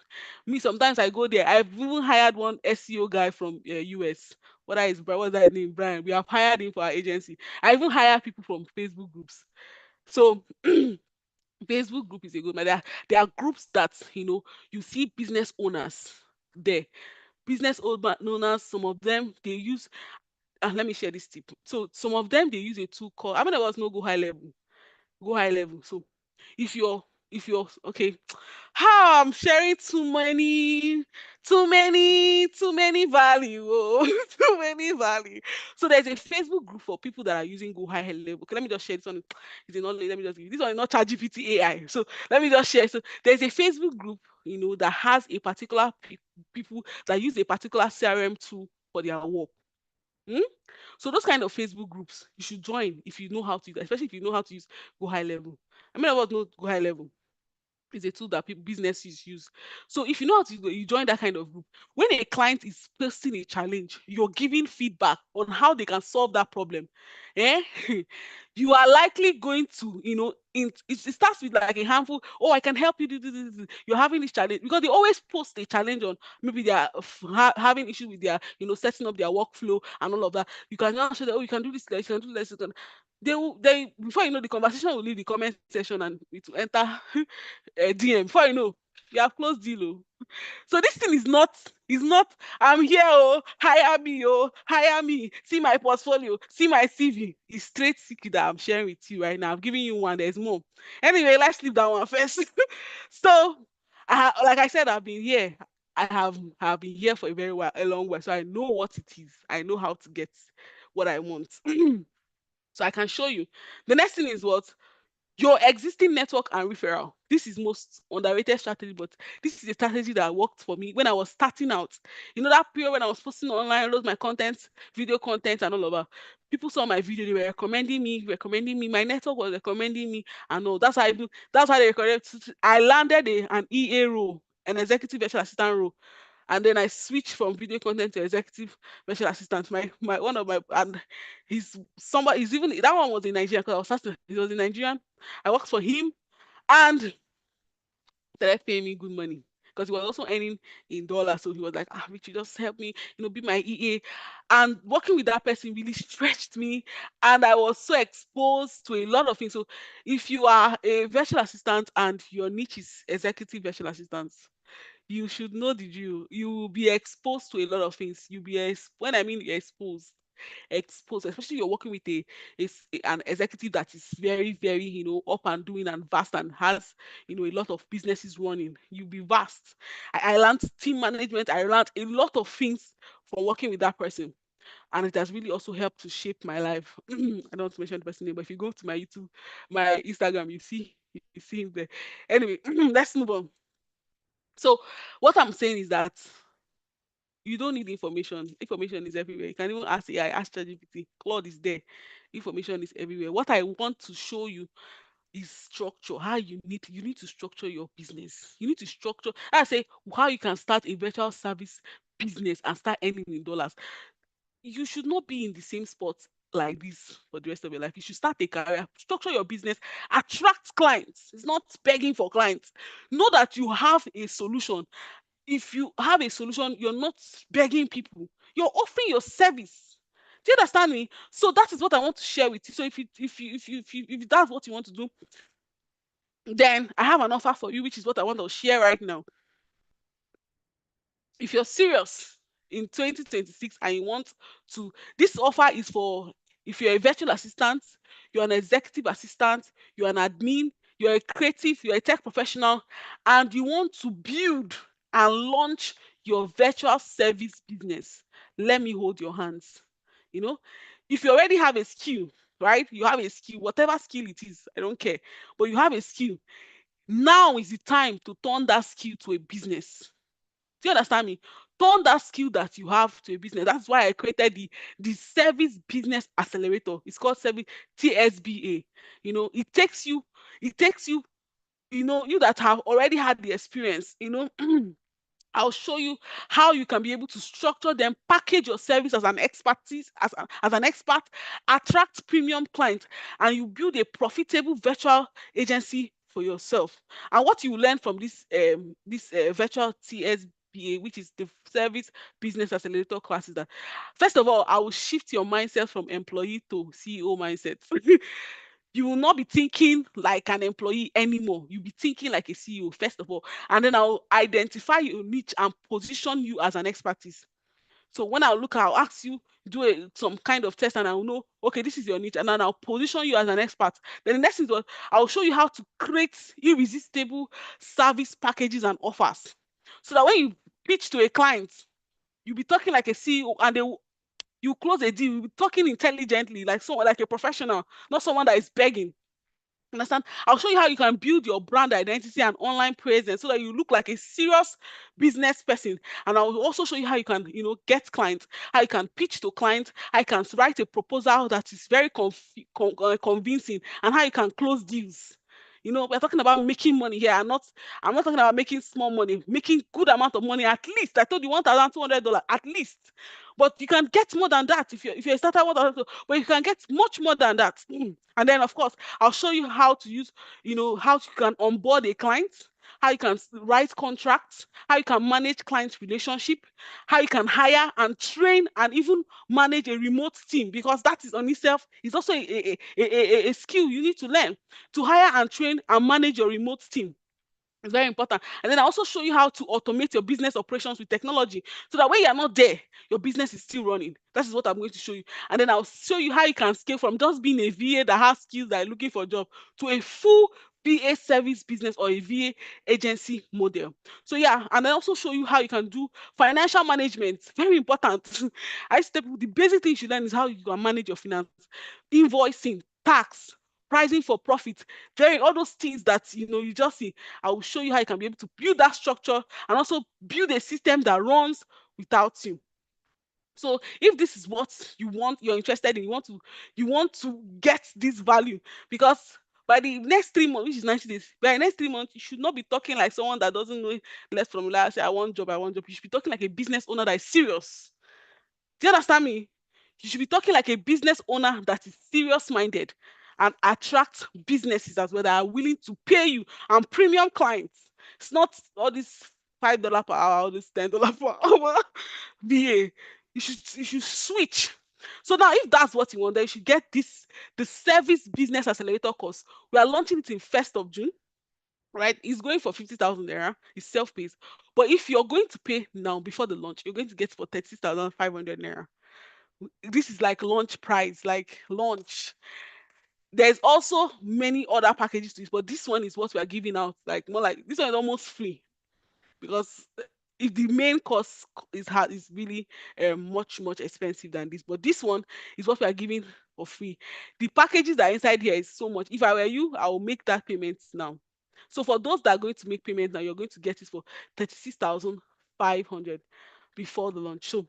Me, sometimes I go there. I've even hired one SEO guy from US. whether it's Brian, what's that name, Brian, we have hired him for our agency. I even hire people from Facebook groups. So Facebook group is a good, there are groups that you see business owners there. Business owners, some of them they use, let me share this tip. So some of them they use a tool called, I mean, there was no Go High Level. Go High Level. So if you're okay, how I'm sharing too many value, oh, too many value. So there's a Facebook group for people that are using Go High Level. Okay, let me just share this one. It's not, let me just give you this one is not ChatGPT AI. So let me just share. So there's a Facebook group, that has a particular people that use a particular CRM tool for their work. Hmm? So those kind of Facebook groups you should join if you know how to use, especially if you know how to use Go High Level. I mean, I was know Go High Level is a tool that people businesses use. So if you know how to you join that kind of group, when a client is posting a challenge, you're giving feedback on how they can solve that problem. Eh? You are likely going to, it starts with like a handful. Oh, I can help you do this. You're having this challenge because they always post a challenge on maybe they are having issues with their, setting up their workflow and all of that. You can now show that, oh, you can do this, you can do this. They before you know, the conversation will leave the comment section and it will enter DM. Before you know, you have closed deal. Oh. So this thing is not, I'm here, oh, hire me, see my portfolio, see my CV. It's straight secret that I'm sharing with you right now. I'm giving you one, there's more. Anyway, let's leave that one first. So, like I said, I've been here. I have been here for a long while. So I know what it is. I know how to get what I want. So I can show you. The next thing is what? Your existing network and referral. This is most underrated strategy, but this is a strategy that worked for me when I was starting out. That period when I was posting online, load my content, video content, and all of that. People saw my video, they were recommending me. My network was recommending me, and all. That's how they recommended. I landed an EA role, an executive virtual assistant role, and then I switched from video content to executive virtual assistant. My one of my and he's even that one was in Nigeria because I was starting. He was in Nigerian. I worked for him and started paying me good money because he was also earning in dollars. So he was like, Richie, just help me, be my EA. And working with that person really stretched me. And I was so exposed to a lot of things. So if you are a virtual assistant and your niche is executive virtual assistants, you should know the drill. You will be exposed to a lot of things. You'll be when I mean exposed, especially you're working with an executive that is very, very, up and doing and vast and has, a lot of businesses running. You'll be vast. I learned team management. I learned a lot of things from working with that person. And it has really also helped to shape my life. I don't want to mention the person name, but if you go to my YouTube, my Instagram, you see him there. Anyway, let's move on. So what I'm saying is that you don't need information. Information is everywhere. You can even ask AI, ask ChatGPT. Claude is there. Information is everywhere. What I want to show you is structure. How you need to structure your business. You need to structure. I say how you can start a virtual service business and start earning in dollars. You should not be in the same spot like this for the rest of your life. You should start a career, structure your business, attract clients. It's not begging for clients. Know that you have a solution. If you have a solution, you're not begging people. You're offering your service. Do you understand me? So that is what I want to share with you. So if that's what you want to do, then I have an offer for you, which is what I want to share right now. If you're serious in 2026 and you want to, this offer is for if you're a virtual assistant, you're an executive assistant, you're an admin, you're a creative, you're a tech professional, and you want to build and launch your virtual service business. Let me hold your hands. You know, if you already have a skill, right? You have a skill, whatever skill it is, I don't care, but you have a skill. Now is the time to turn that skill to a business. Do you understand me? Turn that skill that you have to a business. That's why I created the Service Business Accelerator. It's called Service TSBA. It takes you, you that have already had the experience, I'll show you how you can be able to structure them, package your service as an expertise, as an expert, attract premium clients, and you build a profitable virtual agency for yourself. And what you learn from this virtual TSBA SBA, which is the Service Business Accelerator classes. That first of all, I will shift your mindset from employee to CEO mindset. You will not be thinking like an employee anymore. You'll be thinking like a CEO, first of all. And then I'll identify your niche and position you as an expertise. So when I look, I'll ask you, do some kind of test, and I'll know, okay, this is your niche, and then I'll position you as an expert. Then the next thing is what I'll show you how to create irresistible service packages and offers. So that when you pitch to a client, you'll be talking like a CEO, and you close a deal, you'll be talking intelligently, like someone like a professional, not someone that is begging. Understand? I'll show you how you can build your brand identity and online presence so that you look like a serious business person. And I will also show you how you can, get clients, how you can pitch to clients, how you can write a proposal that is very convincing, and how you can close deals. We're talking about making money here. I'm not talking about making small money, making good amount of money at least. I told you $1,200 at least. But you can get more than that if you're a starter, but you can get much more than that. And then of course, I'll show you how to use, how you can onboard a client, how you can write contracts, how you can manage client relationship, how you can hire and train and even manage a remote team, because that is on itself is also a skill you need to learn to hire and train and manage your remote team. It's very important. And then I also show you how to automate your business operations with technology so that when you're not there, your business is still running. That is what I'm going to show you. And then I'll show you how you can scale from just being a VA that has skills that are looking for a job to a full VA service business or a VA agency model. So yeah, and I also show you how you can do financial management. Very important. I step the basic thing you should learn is how you can manage your finance, invoicing, tax, pricing for profit, very all those things that you just see. I will show you how you can be able to build that structure and also build a system that runs without you. So if this is what you want, you're interested in, you want to get this value, because by the next 3 months, which is 90 days, by the next 3 months, you should not be talking like someone that doesn't know less from last. Say, I want job, I want job. You should be talking like a business owner that is serious. Do you understand me? You should be talking like a business owner that is serious minded and attract businesses as well that are willing to pay you and premium clients. It's not all this $5 per hour, all this $10 per hour VA. You should switch. So now, if that's what you want, then you should get the Service Business Accelerator course. We are launching it in 1st of June. Right, it's going for 50,000 naira. It's self-paced. But if you're going to pay now before the launch, you're going to get for 36,500 naira. This is like launch price, like launch. There's also many other packages to this, but this one is what we are giving out. Like more like this one is almost free, because if the main cost is really much expensive than this, but this one is what we are giving for free. The packages that are inside here is so much. If I were you, I will make that payment now. So for those that are going to make payment now, you're going to get it for 36,500 before the launch. So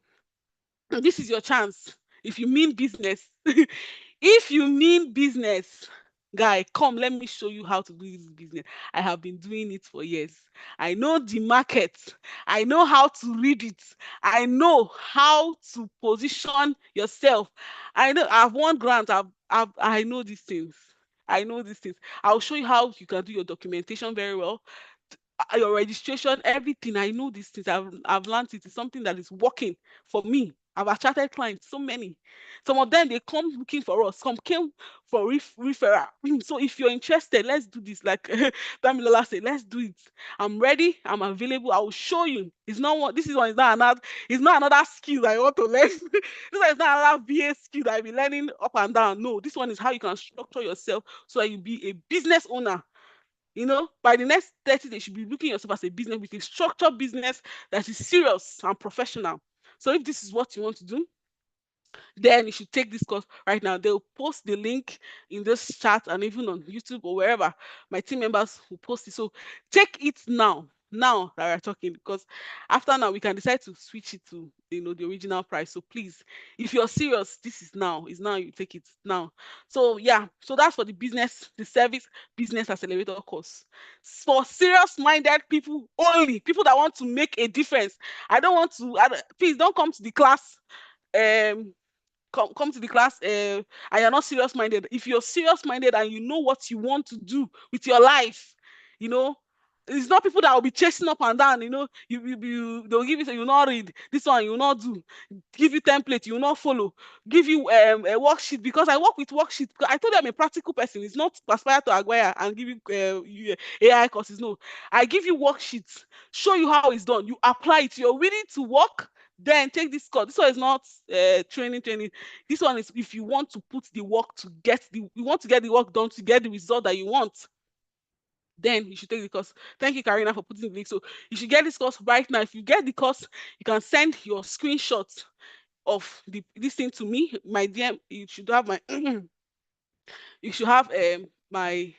this is your chance. If you mean business, if you mean business, guy, come, let me show you how to do this business. I have been doing it for years. I know the market. I know how to read it. I know how to position yourself. I know I've won grants. I know these things. I know these things. I'll show you how you can do your documentation very well, your registration, everything. I know these things. I've learned it. It's something that is working for me. I've attracted clients, so many. Some of them they come looking for us. Some came for referral. So if you're interested, let's do this. Like Damilola said, let's do it. I'm ready. I'm available. I will show you. It's not what this is. One is not another. It's not another skill I want to learn. This one is not another VA skill that I've been learning up and down. No, this one is how you can structure yourself so that you be a business owner. By the next 30 days, you should be looking at yourself as a business with a structured business that is serious and professional. So if this is what you want to do, then you should take this course right now. They'll post the link in this chat and even on YouTube or wherever. My team members will post it. So take it now. Now that we're talking, because after now we can decide to switch it to the original price. So please, if you're serious, this is now. Is now you take it now. So yeah, so that's for the Service Business Accelerator course. For serious-minded people only, people that want to make a difference. Please don't come to the class come to the class and you're not serious minded. If you're serious minded and you know what you want to do with your life, you know It's not people that will be chasing up and down, they'll give you, say, you not read this one, you not do, give you template, you not follow, give you a worksheet, because I work with worksheet. I told you I'm a practical person. It's not aspire to acquire and give you AI courses. No, I give you worksheets, show you how it's done, you apply it, you're willing to work, then take this course. This one is not training. This one is if you want to put the work to you want to get the work done to get the result that you want, then you should take the course. Thank you, Karina, for putting the link. So you should get this course right now. If you get the course, you can send your screenshots of this thing to me, my DM. You should have my you should have my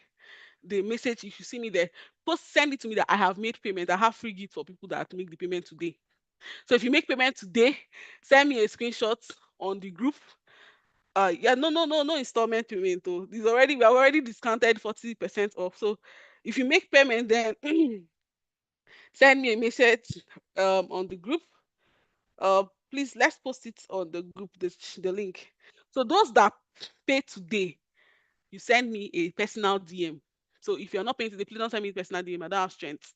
the message. You should see me there. Post send it to me that I have made payment. I have free gift for people that make the payment today. So if you make payment today, send me a screenshot on the group. Yeah, no installment payment. Oh, we have already discounted 40% off. So if you make payment, then send me a message on the group. Please, let's post it on the group, the link. So those that pay today, you send me a personal DM. So if you're not paying today, please don't send me a personal DM. I don't have strength.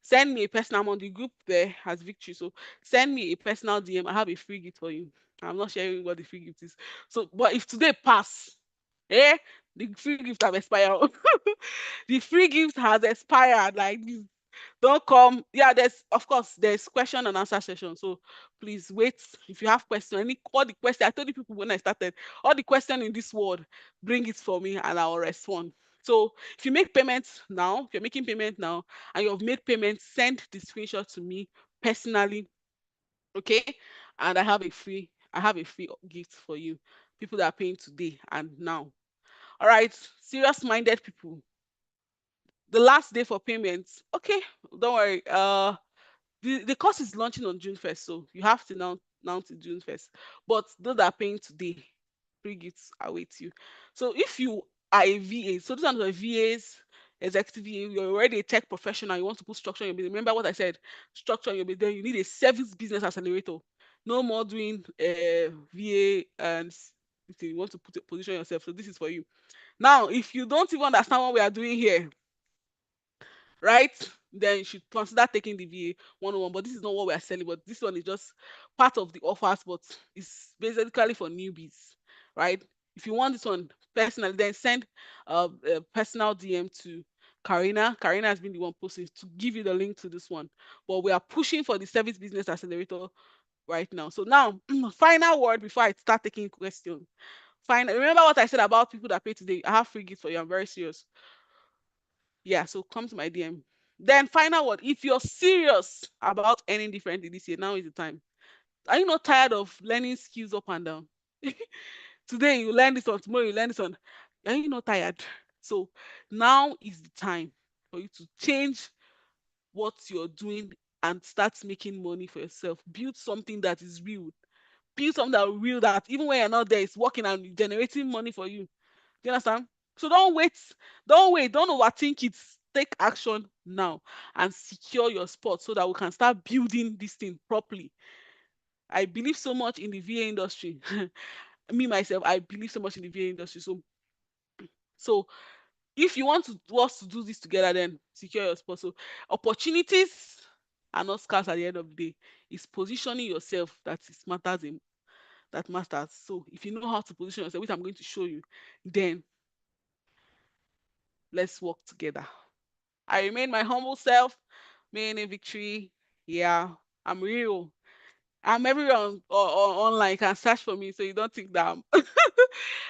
Send me a personal. I'm on the group there as Victory. So send me a personal DM. I have a free gift for you. I'm not sharing what the free gift is. So, but if today pass, the free gift have expired. The free gift has expired. Like this, don't come. Yeah, there's question and answer session. So please wait. If you have questions, all the questions I told you people when I started, all the question in this world, bring it for me and I'll respond. So if you make payments now, if you're making payment now and you've made payment, send the screenshot to me personally. Okay. And I have a free gift for you. People that are paying today and now. All right, serious minded people. The last day for payments. Okay, don't worry. The course is launching on June 1st, so you have to now to June 1st. But those that are paying today, free gifts await you. So if you are a VA, so these are the VAs, executive VA, you're already a tech professional, you want to put structure in your business. Remember what I said, structure in your business, you need a service business accelerator. No more doing VA and you want to position yourself. So this is for you. Now, if you don't even understand what we are doing here, right? Then you should consider taking the VA 101. But this is not what we are selling, but this one is just part of the offers, but it's basically for newbies, right? If you want this one personally, then send a personal DM to Karina. Karina has been the one posting to give you the link to this one. But we are pushing for the service business accelerator right now. So now, final word before I start taking questions. Remember what I said about people that pay today. I have free gifts for you. I'm very serious. Yeah, so come to my DM. Then final word, if you're serious about earning differently this year, now is the time. Are you not tired of learning skills up and down? Today you learn this one, tomorrow you learn this one. Are you not tired? So now is the time for you to change what you're doing and start making money for yourself. Build something that is real. Build something that is real, that even when you're not there, it's working and generating money for you. Do you understand? So don't wait. Don't overthink it. Take action now and secure your spot so that we can start building this thing properly. I believe so much in the VA industry. Me myself, I believe so much in the VA industry. So if you want us to do this together, then secure your spot. So opportunities are not scarce at the end of the day. It's positioning yourself that matters. So if you know how to position yourself, which I'm going to show you, then let's work together. I remain my humble self, May Victory. Yeah, I'm real. I'm everywhere online. You can search for me, so you don't think that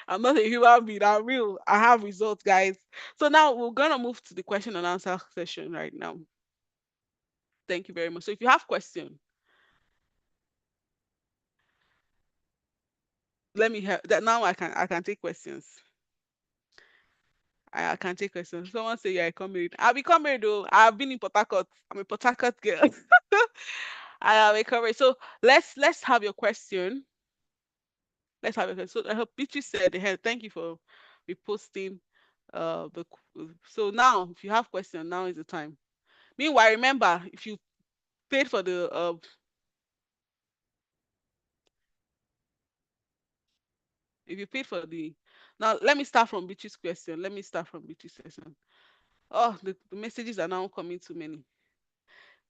I'm not a human being. I'm real. I have results, guys. So now we're gonna move to the question and answer session right now. Thank you very much. So if you have questions, let me help. That now I can take questions. I can take questions. Someone say you're a comrade. I'll be comrade though. I've been in Port Harcourt. I'm a Port Harcourt girl. I am a comrade. So let's have your question. Let's have a question. So I hope Beatrice said, hey, thank you for reposting the so now if you have questions, now is the time. Meanwhile, remember, if you paid for the if you paid for the now let me start from Beatrice's question. Let me start from Beatrice's question. Oh, the messages are now coming too many.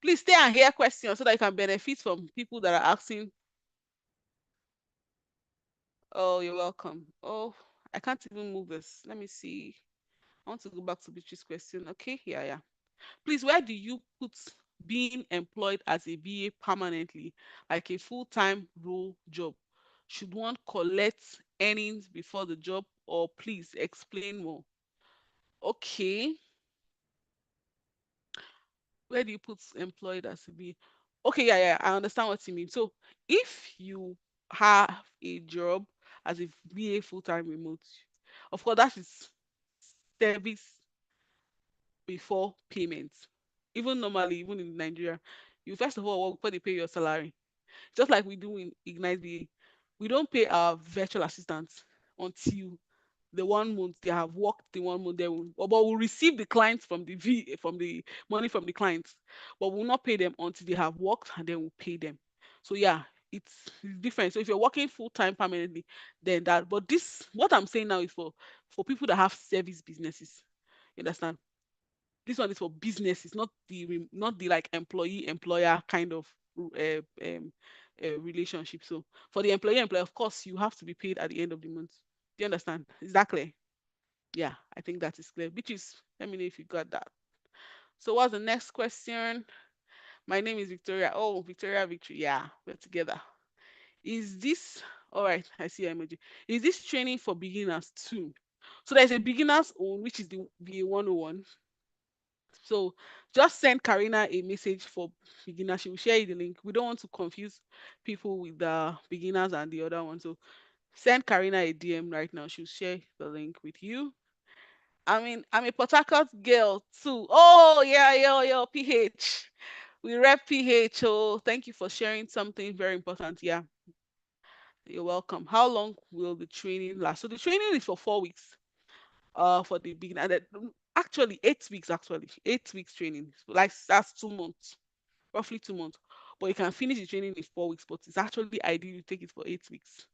Please stay and hear questions so that you can benefit from people that are asking. Oh, you're welcome. Oh, I can't even move this. Let me see. I want to go back to Beatrice's question. Okay, yeah. Please, where do you put being employed as a VA permanently, like a full-time role job? Should one collect earnings before the job, or please explain more? Okay, where do you put employed as a VA? Okay, yeah, I understand what you mean. So if you have a job as a VA full-time remote, of course that is service before payment. Even normally, even in Nigeria, you first of all work before they pay your salary. Just like we do in Ignite VA. We don't pay our virtual assistants until the 1 month they have worked the 1 month. They will, but we'll receive the clients from the from the money from the clients, but we'll not pay them until they have worked, and then we'll pay them. So yeah, it's different. So if you're working full time permanently, then that. But this, what I'm saying now, is for people that have service businesses. You understand? This one is for businesses, not the like employee employer kind of relationship. So for the employee employer, of course, you have to be paid at the end of the month. Do you understand? Is that clear? Yeah, I think that is clear. Which is, let me know if you got that. So what's the next question? My name is Victoria. Oh, Victoria Victory. Yeah, we're together. Is this all right? I see your emoji. Is this training for beginners too? So there's a beginners own, which is the 101. So just send Karina a message for beginners. She will share you the link. We don't want to confuse people with the beginners and the other one. So send Karina a DM right now. She'll share the link with you. I mean, I'm a Port Harcourt girl too. Oh yeah, yo, PH. We rep PH. Oh, thank you for sharing something very important. Yeah, you're welcome. How long will the training last? So the training is for 4 weeks. For the beginner, and actually 8 weeks. Actually, 8 weeks training. So like that's 2 months, roughly 2 months. But you can finish the training in 4 weeks. But it's actually ideal you take it for 8 weeks.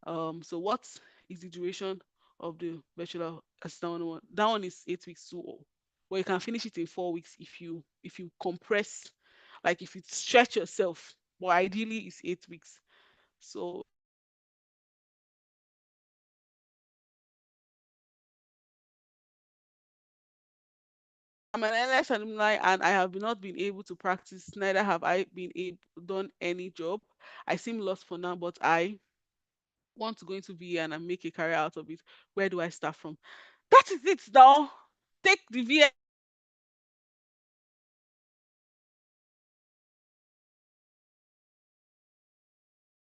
So what is the duration of the bachelor assistant one? That one is 8 weeks too. But you can finish it in 4 weeks if you compress, like if you stretch yourself. But ideally, it's 8 weeks. So I'm an NS alumni and I have not been able to practice, neither have I been able done any job. I seem lost for now, but I want to go into VA and I make a career out of it. Where do I start from? That is it now. Take the VA.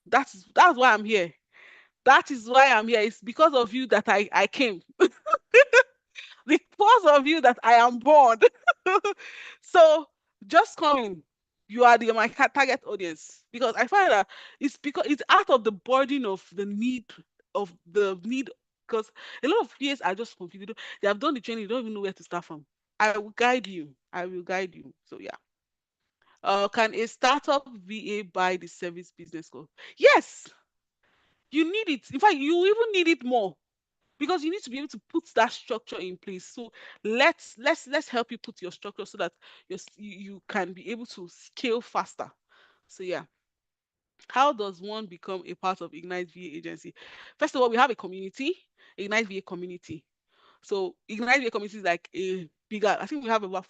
That's why I'm here. That is why I'm here. It's because of you that I came. Because of you that I am born. So just coming, you are my target audience, because I find that it's because it's out of the burden of the need, because a lot of peers are just confused. They have done the training, they don't even know where to start from. I will guide you. I will guide you. So yeah. Can a startup VA buy the service business code? Yes, you need it. In fact, you even need it more, because you need to be able to put that structure in place. So let's help you put your structure so that you can be able to scale faster. So yeah, how does one become a part of Ignite VA agency? First of all, we have a community, Ignite VA community. So Ignite the community is like a bigger. I think we have about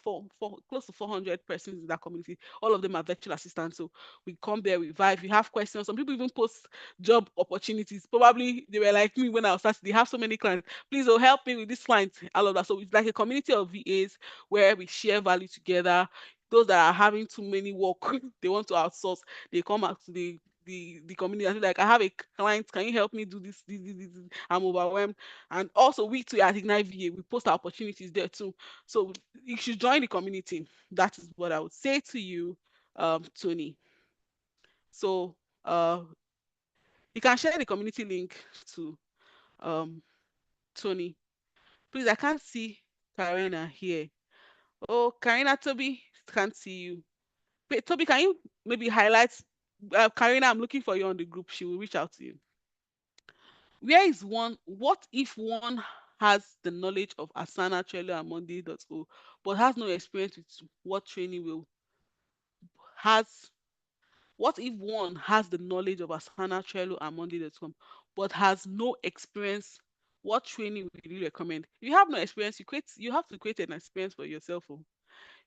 close to 400 persons in that community. All of them are virtual assistants. So we come there, we vibe. We have questions. Some people even post job opportunities. Probably they were like me when I was starting. They have so many clients. Please, oh, help me with this client. All of that. So it's like a community of VAs where we share value together. Those that are having too many work, they want to outsource. They come out to the community and be like, I have a client. Can you help me do this? I'm overwhelmed. And also, we too at Ignite VA, we post our opportunities there too. So you should join the community. That is what I would say to you, Tony. So you can share the community link to um, Tony. Please, I can't see Karina here. Oh, Karina, Toby, can't see you. Wait, Toby, can you maybe highlight Karina? I'm looking for you on the group. She will reach out to you. Where is one? What if one has the knowledge of Asana, Trello, and Monday.o, but has no experience with what training will has what if one has the knowledge of Asana, Trello, and Monday.com, but has no experience? What training would you recommend? If you have no experience, you have to create an experience for yourself. Oh.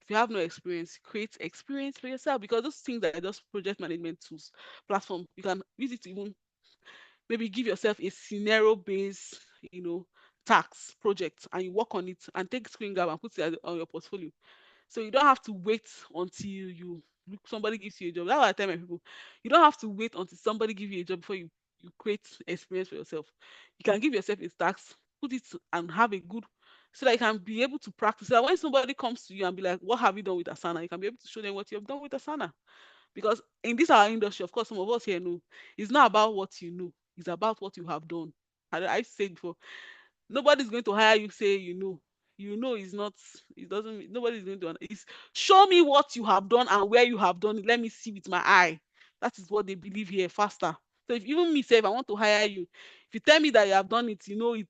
If you have no experience, create experience for yourself, because those things are just project management tools, platform. You can use it to even maybe give yourself a scenario based, tax project, and you work on it and take screen grab and put it on your portfolio. So you don't have to wait until somebody gives you a job. That's what I tell my people. You don't have to wait until somebody gives you a job before you create experience for yourself. You can give yourself a task, put it and have a good, so that you can be able to practice. So that when somebody comes to you and be like, "What have you done with Asana?" You can be able to show them what you have done with Asana. Because in this our industry, of course, some of us here know it's not about what you know, it's about what you have done. I said before, nobody's going to hire you say is not, it doesn't, nobody's going to, it's show me what you have done and where you have done it, let me see with my eye. That is what they believe here faster. So if even me say, if I want to hire you, if you tell me that you have done it, you know it.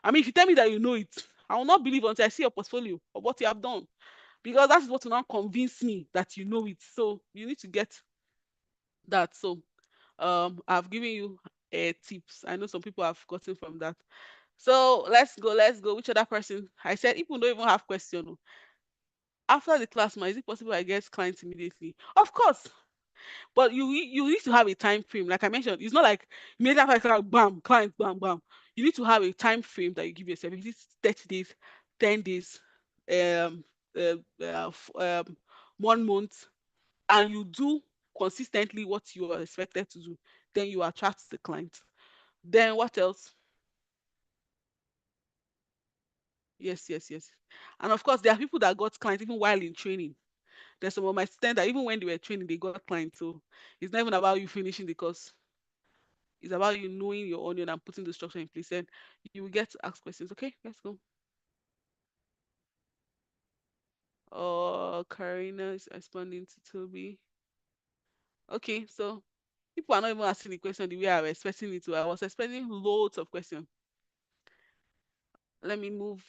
I mean, if you tell me that you know it, I will not believe until I see your portfolio of what you have done, because that is what will now convince me that you know it. So you need to get that. So I've given you tips. I know some people have gotten from that. So let's go. Which other person? I said people don't even have question. Oh. After the class, ma, is it possible I get clients immediately? Of course, but you need to have a time frame. Like I mentioned, it's not like immediately after the class, bam, client, bam, bam. You need to have a time frame that you give yourself. If it's 30 days, 10 days, um, uh, uh, f- um, 1 month, and you do consistently what you are expected to do, then you attract the client. Then what else? Yes, yes, yes. And of course, there are people that got clients even while in training. There's some of my students that even when they were training, they got clients. So it's not even about you finishing the course. It's about you knowing your onion and putting the structure in place. And you will get to ask questions. Okay, let's go. Oh, Karina is responding to Toby. Okay, so people are not even asking the question the way I was expecting it to. I was expecting loads of questions. Let me move.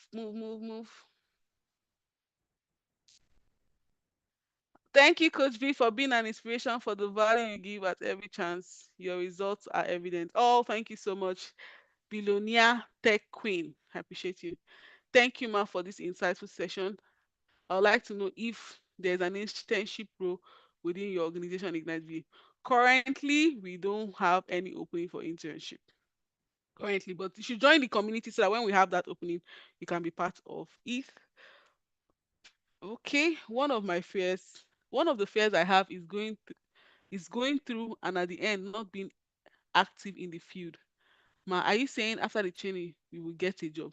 Thank you, Coach B, for being an inspiration for the value you give at every chance. Your results are evident. Oh, thank you so much, Billionaire Tech Queen. I appreciate you. Thank you, Ma, for this insightful session. I would like to know if there's an internship role within your organization, Ignite V. Currently, we don't have any opening for internship. Currently, but you should join the community so that when we have that opening, you can be part of it. Okay, one of the fears I have is going through and at the end not being active in the field. Ma, are you saying after the training you will get a job?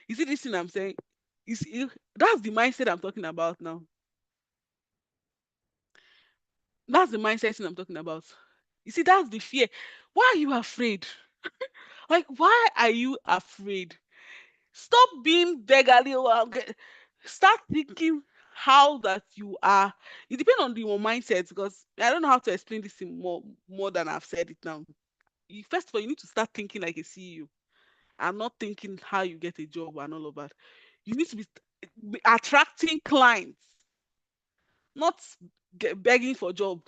You see this thing I'm saying? That's the mindset I'm talking about now. That's the mindset thing I'm talking about. You see, that's the fear. Why are you afraid? Like, why are you afraid? Stop being beggarly. Start thinking how that you are. It depends on your mindset, because I don't know how to explain this thing more than I've said it now. First of all, you need to start thinking like a CEO and not thinking how you get a job and all of that. You need to be attracting clients, not begging for job.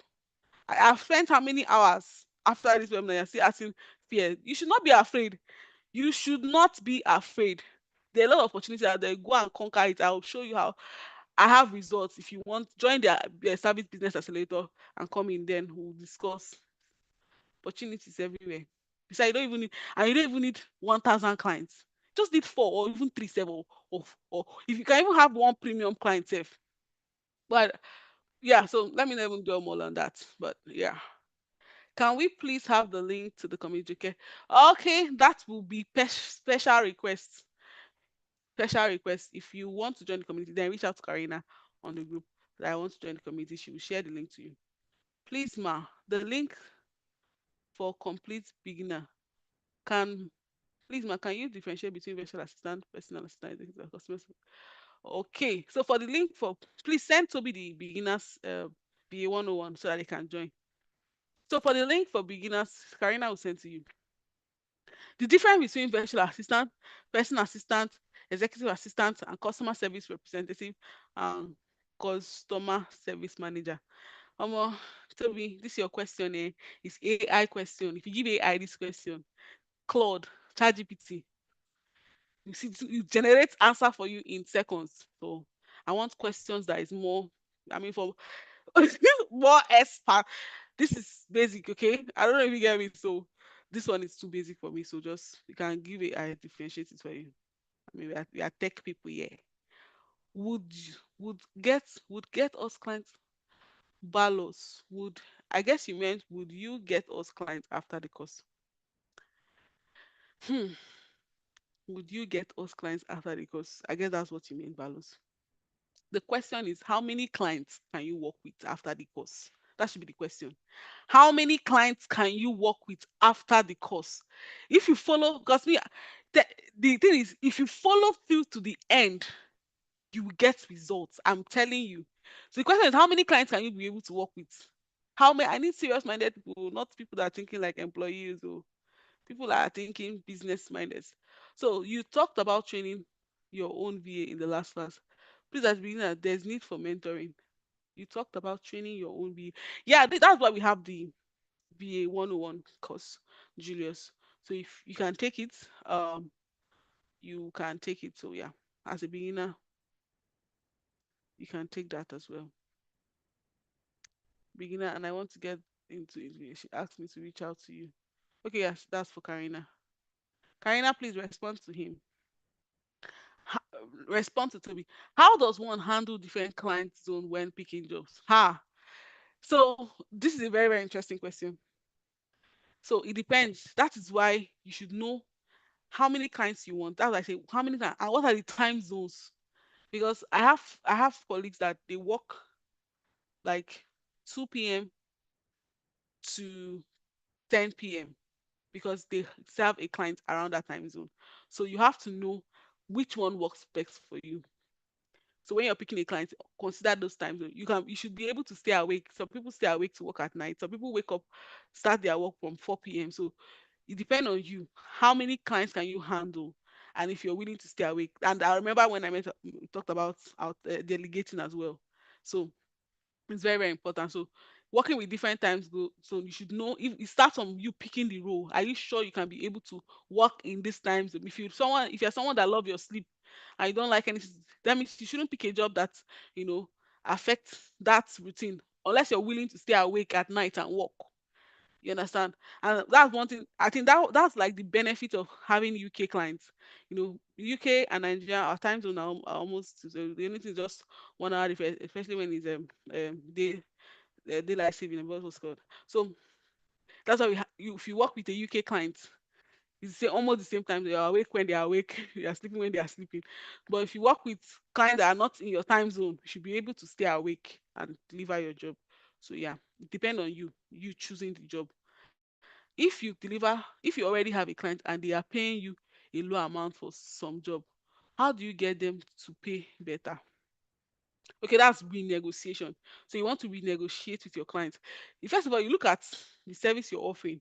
I've spent how many hours after this webinar? You're still asking fear. You should not be afraid. You should not be afraid. There are a lot of opportunities out there. Go and conquer it. I'll show you how. I have results. If you want, join their service business accelerator and come in. Then we'll discuss opportunities everywhere. Besides, you don't even need 1,000 clients. Just need four or even three, seven, or if you can even have one premium client, safe. But yeah, so let me not even dwell more on that. But yeah. Can we please have the link to the community? Okay, that will be special request. Special request. If you want to join the community, then reach out to Karina on the group that I want to join the community. She will share the link to you. Please, ma, the link for complete beginner. Can Please, ma, can you differentiate between virtual assistant, personal assistant, and customer service? Okay, so for the link for, please send Toby the beginners BA 101 so that they can join. So for the link for beginners, Karina will send to you. The difference between virtual assistant, person assistant, executive assistant, and customer service representative and customer service manager. Um, Toby, this is your question. It's AI question. If you give AI this question, Claude, ChatGPT, you see, it generates answer for you in seconds. So I want questions that is more. I mean, for more expert. This is basic, okay? I don't know if you get me. So this one is too basic for me. So just you can give it, I differentiate it for you. I mean, we are tech people here. Would get us clients ballos? Would I guess you meant would you get us clients after the course? Hmm. Would you get us clients after the course? I guess that's what you mean, ballos. The question is, how many clients can you work with after the course? That should be the question. How many clients can you work with after the course? If you follow, because me, the, the thing is, if you follow through to the end, you will get results. I'm telling you. So the question is, how many clients can you be able to work with? How many? I need serious-minded people, not people that are thinking like employees or people that are thinking business-minded. So you talked about training your own VA in the last class. Please, at the beginner, there's need for mentoring. You talked about training your own VA. Yeah, that's why we have the VA 101 course, Julius. So if you can take it, you can take it. So yeah, as a beginner, you can take that as well. Beginner, and I want to get into it. She asked me to reach out to you. Okay, yes, that's for Karina. Karina, please respond to him. Respond to Toby. How does one handle different client zone when picking jobs? So this is a very, very interesting question. So it depends. That is why you should know how many clients you want. That's why I say how many clients and what are the time zones. Because I have colleagues that they work like 2 p.m. to 10 p.m. because they serve a client around that time zone. So you have to know which one works best for you. So when you're picking a client, consider those times. You should be able to stay awake. Some people stay awake to work at night. Some people wake up, start their work from 4 p.m. So it depends on you. How many clients can you handle? And if you're willing to stay awake. And I remember when we talked about delegating as well. So it's very, very important. So working with different times go so you should know if it starts from you picking the role. Are you sure you can be able to work in this times? If you're someone that love your sleep and you don't like anything, that means you shouldn't pick a job that you know affects that routine unless you're willing to stay awake at night and work. You understand? And that's one thing. I think that's like the benefit of having UK clients. UK and Nigeria, our time zone are almost so the only thing is just 1 hour difference, especially when it's daylight saving, what's called. So that's why if you work with a UK client, it's almost the same time. They are awake when they are awake, you are sleeping when they are sleeping. But if you work with clients that are not in your time zone, you should be able to stay awake and deliver your job. So yeah, it depends on you choosing the job. If you already have a client and they are paying you a low amount for some job, how do you get them to pay better? Okay, that's renegotiation. So you want to renegotiate with your client. First of all, you look at the service you're offering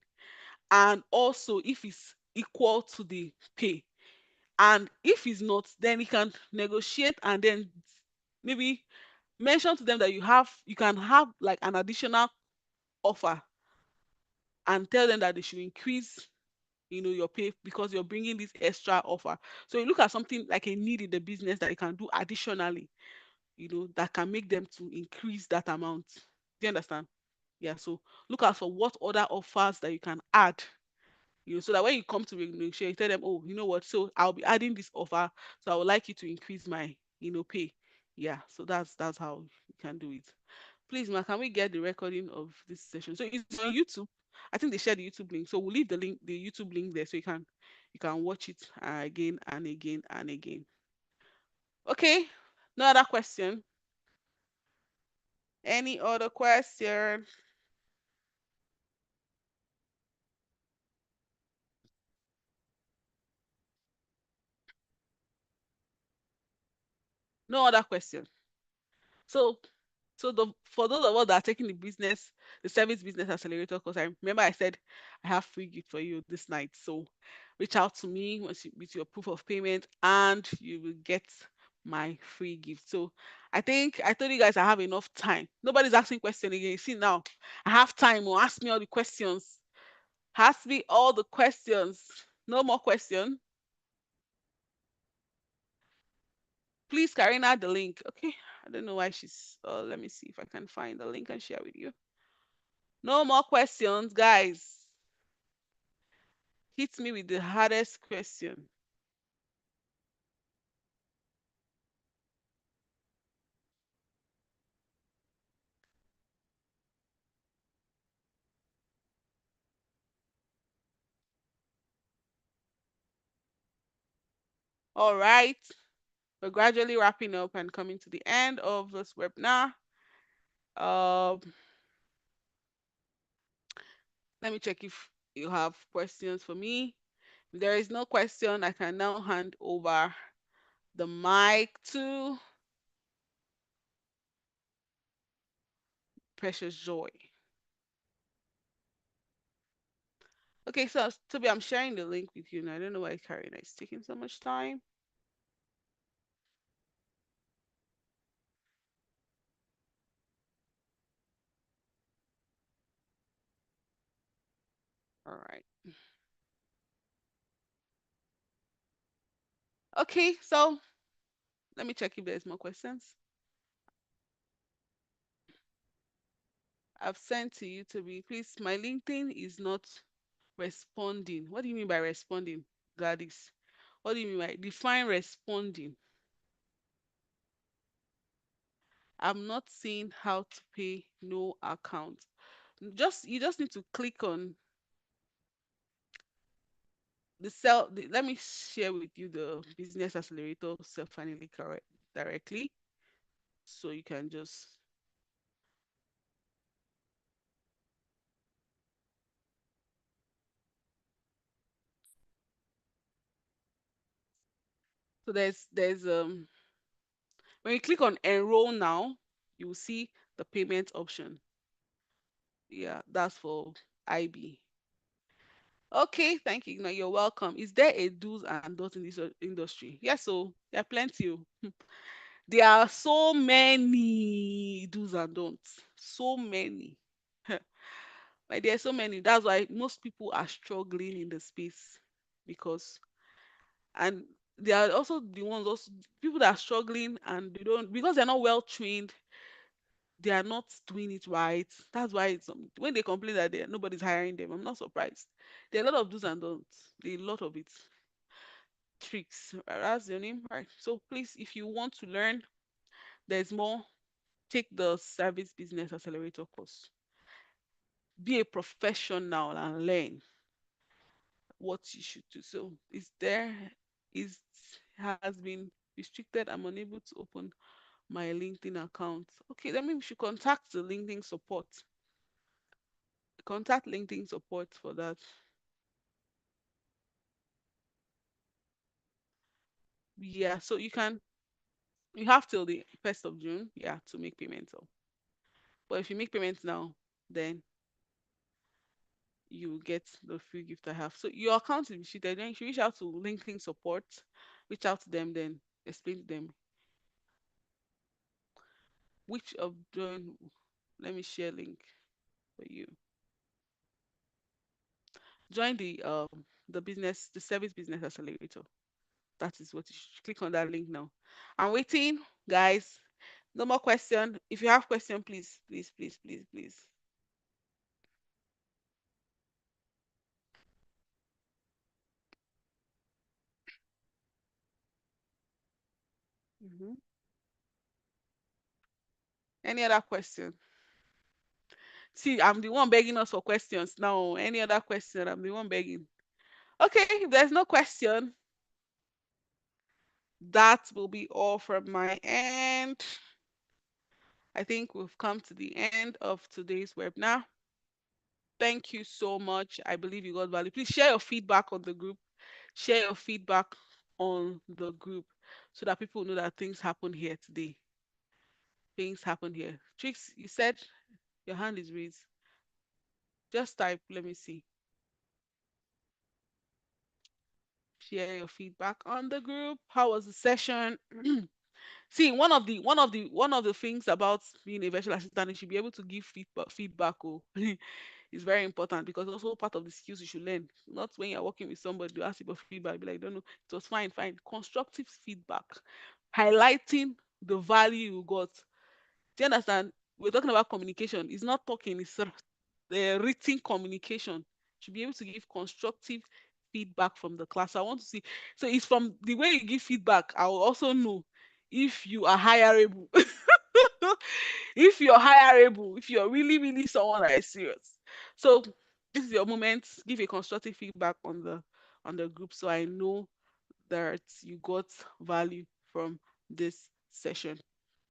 and also if it's equal to the pay. And if it's not, then you can negotiate and then maybe mention to them that you can have like an additional offer and tell them that they should increase your pay because you're bringing this extra offer. So you look at something like a need in the business that you can do additionally, that can make them to increase that amount. Do you understand? Yeah. So look out for what other offers that you can add, so that when you come to renegotiate, you tell them, oh, you know what? So I'll be adding this offer. So I would like you to increase my, pay. Yeah. So that's how you can do it. Please, ma, can we get the recording of this session? So it's on YouTube. I think they shared the YouTube link. So we'll leave the YouTube link there so you can watch it again and again and again. Okay. No other question. Any other question? No other question. So for those of us that are taking the service business accelerator course, I remember I said I have free gift for you this night. So reach out to me with your proof of payment, and you will get my free gift. So I think I told you guys I have enough time. Nobody's asking question again. See now, I have time. Or ask me all the questions. Ask me all the questions. No more question. Please, Karina, the link. Okay. I don't know why she's. Let me see if I can find the link and share with you. No more questions, guys. Hit me with the hardest question. All right. We're gradually wrapping up and coming to the end of this webinar. Um, Let me check if you have questions for me. If there is no question, I can now hand over the mic to Precious Joy. Okay, so Toby, I'm sharing the link with you now. I don't know why Karina is taking so much time. All right. Okay, so let me check if there's more questions. I've sent to you to be, please, my LinkedIn is not responding. What do you mean by responding, Gladys? What do you mean by define responding? I'm not seeing how to pay no account. You just need to click on let me share with you the business accelerator self-finally correct directly. So you can just so there's when you click on enroll now, you will see the payment option. Yeah, that's for IB. Okay, thank you. No, you're welcome. Is there a do's and don'ts in this industry? Yes, so there are plenty. There are so many do's and don'ts. So many. Like there are so many. That's why most people are struggling in the space because and they are also the ones also people that are struggling and they don't because they're not well trained, they are not doing it right. That's why it's when they complain that nobody's hiring them, I'm not surprised. There are a lot of do's and don'ts. There are a lot of it. Tricks. That's your name, right? So please, if you want to learn, there's more. Take the service business accelerator course. Be a professional and learn what you should do. So is has been restricted. I'm unable to open my LinkedIn account. Okay, that means we should contact the LinkedIn support. Contact LinkedIn support for that. Yeah, so you have till the 1st of June, yeah, to make payments. So, but if you make payments now, then you will get the free gift I have. So your account is restricted. Then you should reach out to LinkedIn support, reach out to them, then explain to them which of join. Let me share link for you. Join the service business accelerator. That is what you should click on that link now. I'm waiting, guys. No more question. If you have question, please, please, please, please, please. Mhm. Any other question? See, I'm the one begging us for questions now. Any other question? I'm the one begging. Okay, if there's no question, that will be all from my end. I think we've come to the end of today's webinar. Thank you so much. I believe you got value. Please share your feedback on the group. Share your feedback on the group so that people know that things happen here today. Things happen here. Tricks, you said your hand is raised. Just type, let me see. Share your feedback on the group. How was the session? See, one of the things about being a virtual assistant, you should be able to give feedback. Oh, it's very important because also part of the skills you should learn. Not when you're working with somebody, you ask you for feedback, be like, don't know, it was fine, fine. Constructive feedback, highlighting the value you got. Do you understand? We're talking about communication. It's not talking, it's the written communication. Should be able to give constructive feedback from the class. I want to see. So it's from the way you give feedback, I will also know if you are hireable. If you're hireable, if you're really, really someone that is serious. So this is your moment. Give a constructive feedback on the group so I know that you got value from this session.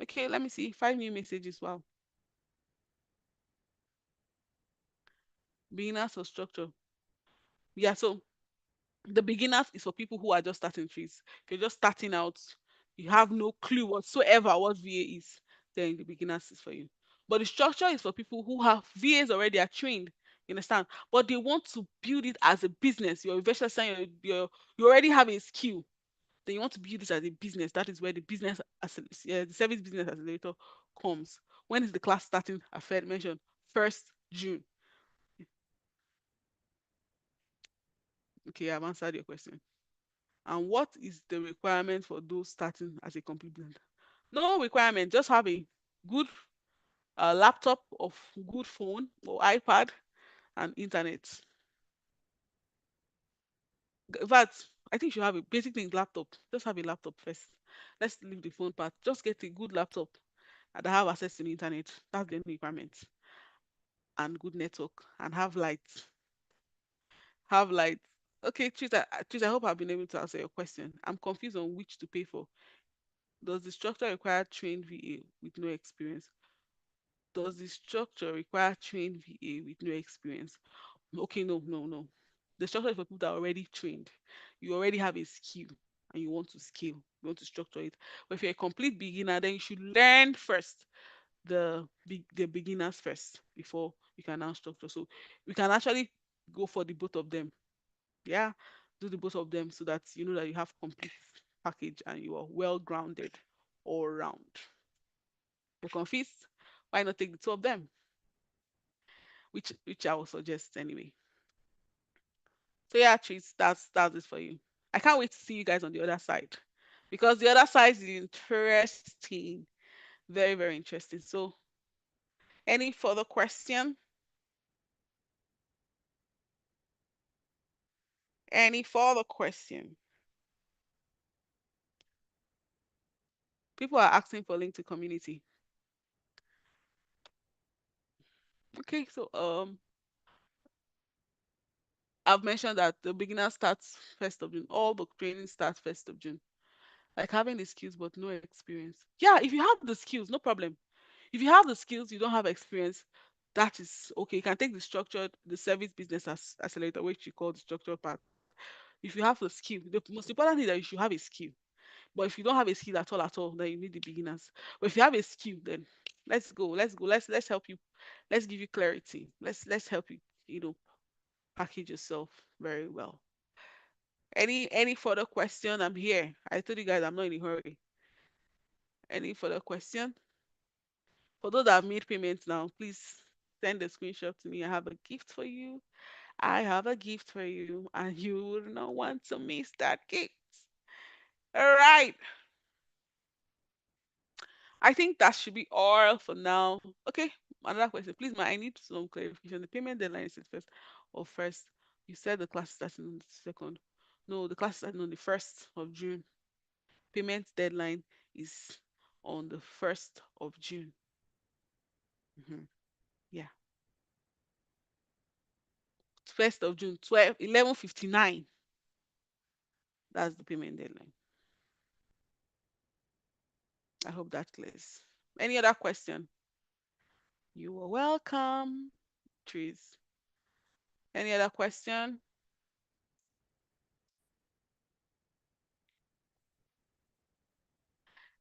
Okay, let me see. 5 new messages. Wow. Beginners of structure. Yeah, so the beginners is for people who are just starting trees. If you're just starting out, you have no clue whatsoever what VA is, then the beginners is for you. But the structure is for people who have VAs already are trained. You understand? But they want to build it as a business. You're a virtual assistant, you already have a skill. Then you want to build this as a business. That is where the service business accelerator comes. When is the class starting? I failed mention 1st June. Okay, I've answered your question. And what is the requirement for those starting as a complete blender? No requirement, just have a good laptop of good phone or iPad and internet. In fact, I think you have a basic thing laptop. Just have a laptop first. Let's leave the phone part. Just get a good laptop and have access to the internet. That's the only requirement. And good network and have light. Have light. Okay, Tris, I hope I've been able to answer your question. I'm confused on which to pay for. Does the structure require trained VA with no experience? Does the structure require trained VA with no experience? Okay, no, no, no. The structure is for people that are already trained. You already have a skill and you want to scale, you want to structure it. But if you're a complete beginner, then you should learn first the beginners first before you can now structure. So we can actually go for the both of them. Yeah, do the both of them so that you know that you have complete package and you are well grounded all around. You're confused? Why not take the two of them? Which I will suggest anyway. So yeah, treats, that's it for you. I can't wait to see you guys on the other side because the other side is interesting, very very interesting. So any further question? Any further question? People are asking for link to community. Okay, so I've mentioned that the beginner starts 1st of June. All the training starts 1st of June. Like having the skills but no experience. Yeah, if you have the skills, no problem. If you have the skills, you don't have experience, that is okay. You can take the service business as accelerator, which you call the structured part. If you have the skill, the most important thing is that you should have a skill. But if you don't have a skill at all, then you need the beginners. But if you have a skill, then let's go, let's go, let's help you, let's give you clarity. Let's help you, package yourself very well. Any further question? I'm here. I told you guys I'm not in a hurry. Any further question? For those that have made payments now, please send a screenshot to me. I have a gift for you. I have a gift for you, and you will not want to miss that gift. All right. I think that should be all for now. Okay. Another question. Please, I need some clarification. The payment deadline is the first or first. You said the class starts on the second. No, the class starts on the 1st of June. Payment deadline is on the 1st of June. Yeah. 1st of June, 11:59. That's the payment deadline. I hope that clears. Any other question? You are welcome, Trees. Any other question?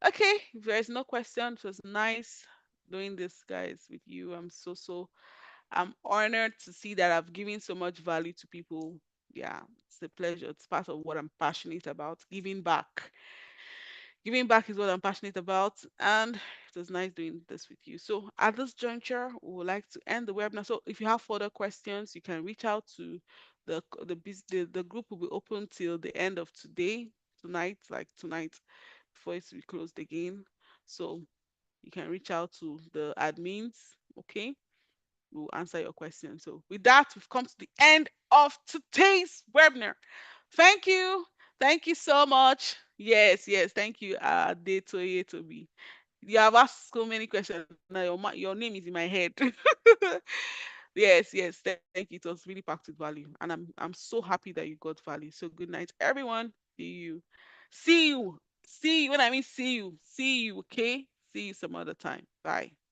Okay, if there is no question, it was nice doing this, guys, with you. I'm honored to see that I've given so much value to people. Yeah, it's a pleasure. It's part of what I'm passionate about. Giving back. Giving back is what I'm passionate about. And it was nice doing this with you. So at this juncture, we would like to end the webinar. So if you have further questions, you can reach out to the group will be open till the end of tonight, like tonight, before it's be closed again. So you can reach out to the admins. Okay, we'll answer your question. So with that, we've come to the end of today's webinar. Thank you. Thank you so much. Yes, yes. Thank you, Detoye Toby. You have asked so many questions. Now your name is in my head. Yes, yes. Thank you. It was really packed with value, and I'm so happy that you got value. So good night, everyone. See you. See you. See you. When I mean see you. See you. Okay. See you some other time. Bye.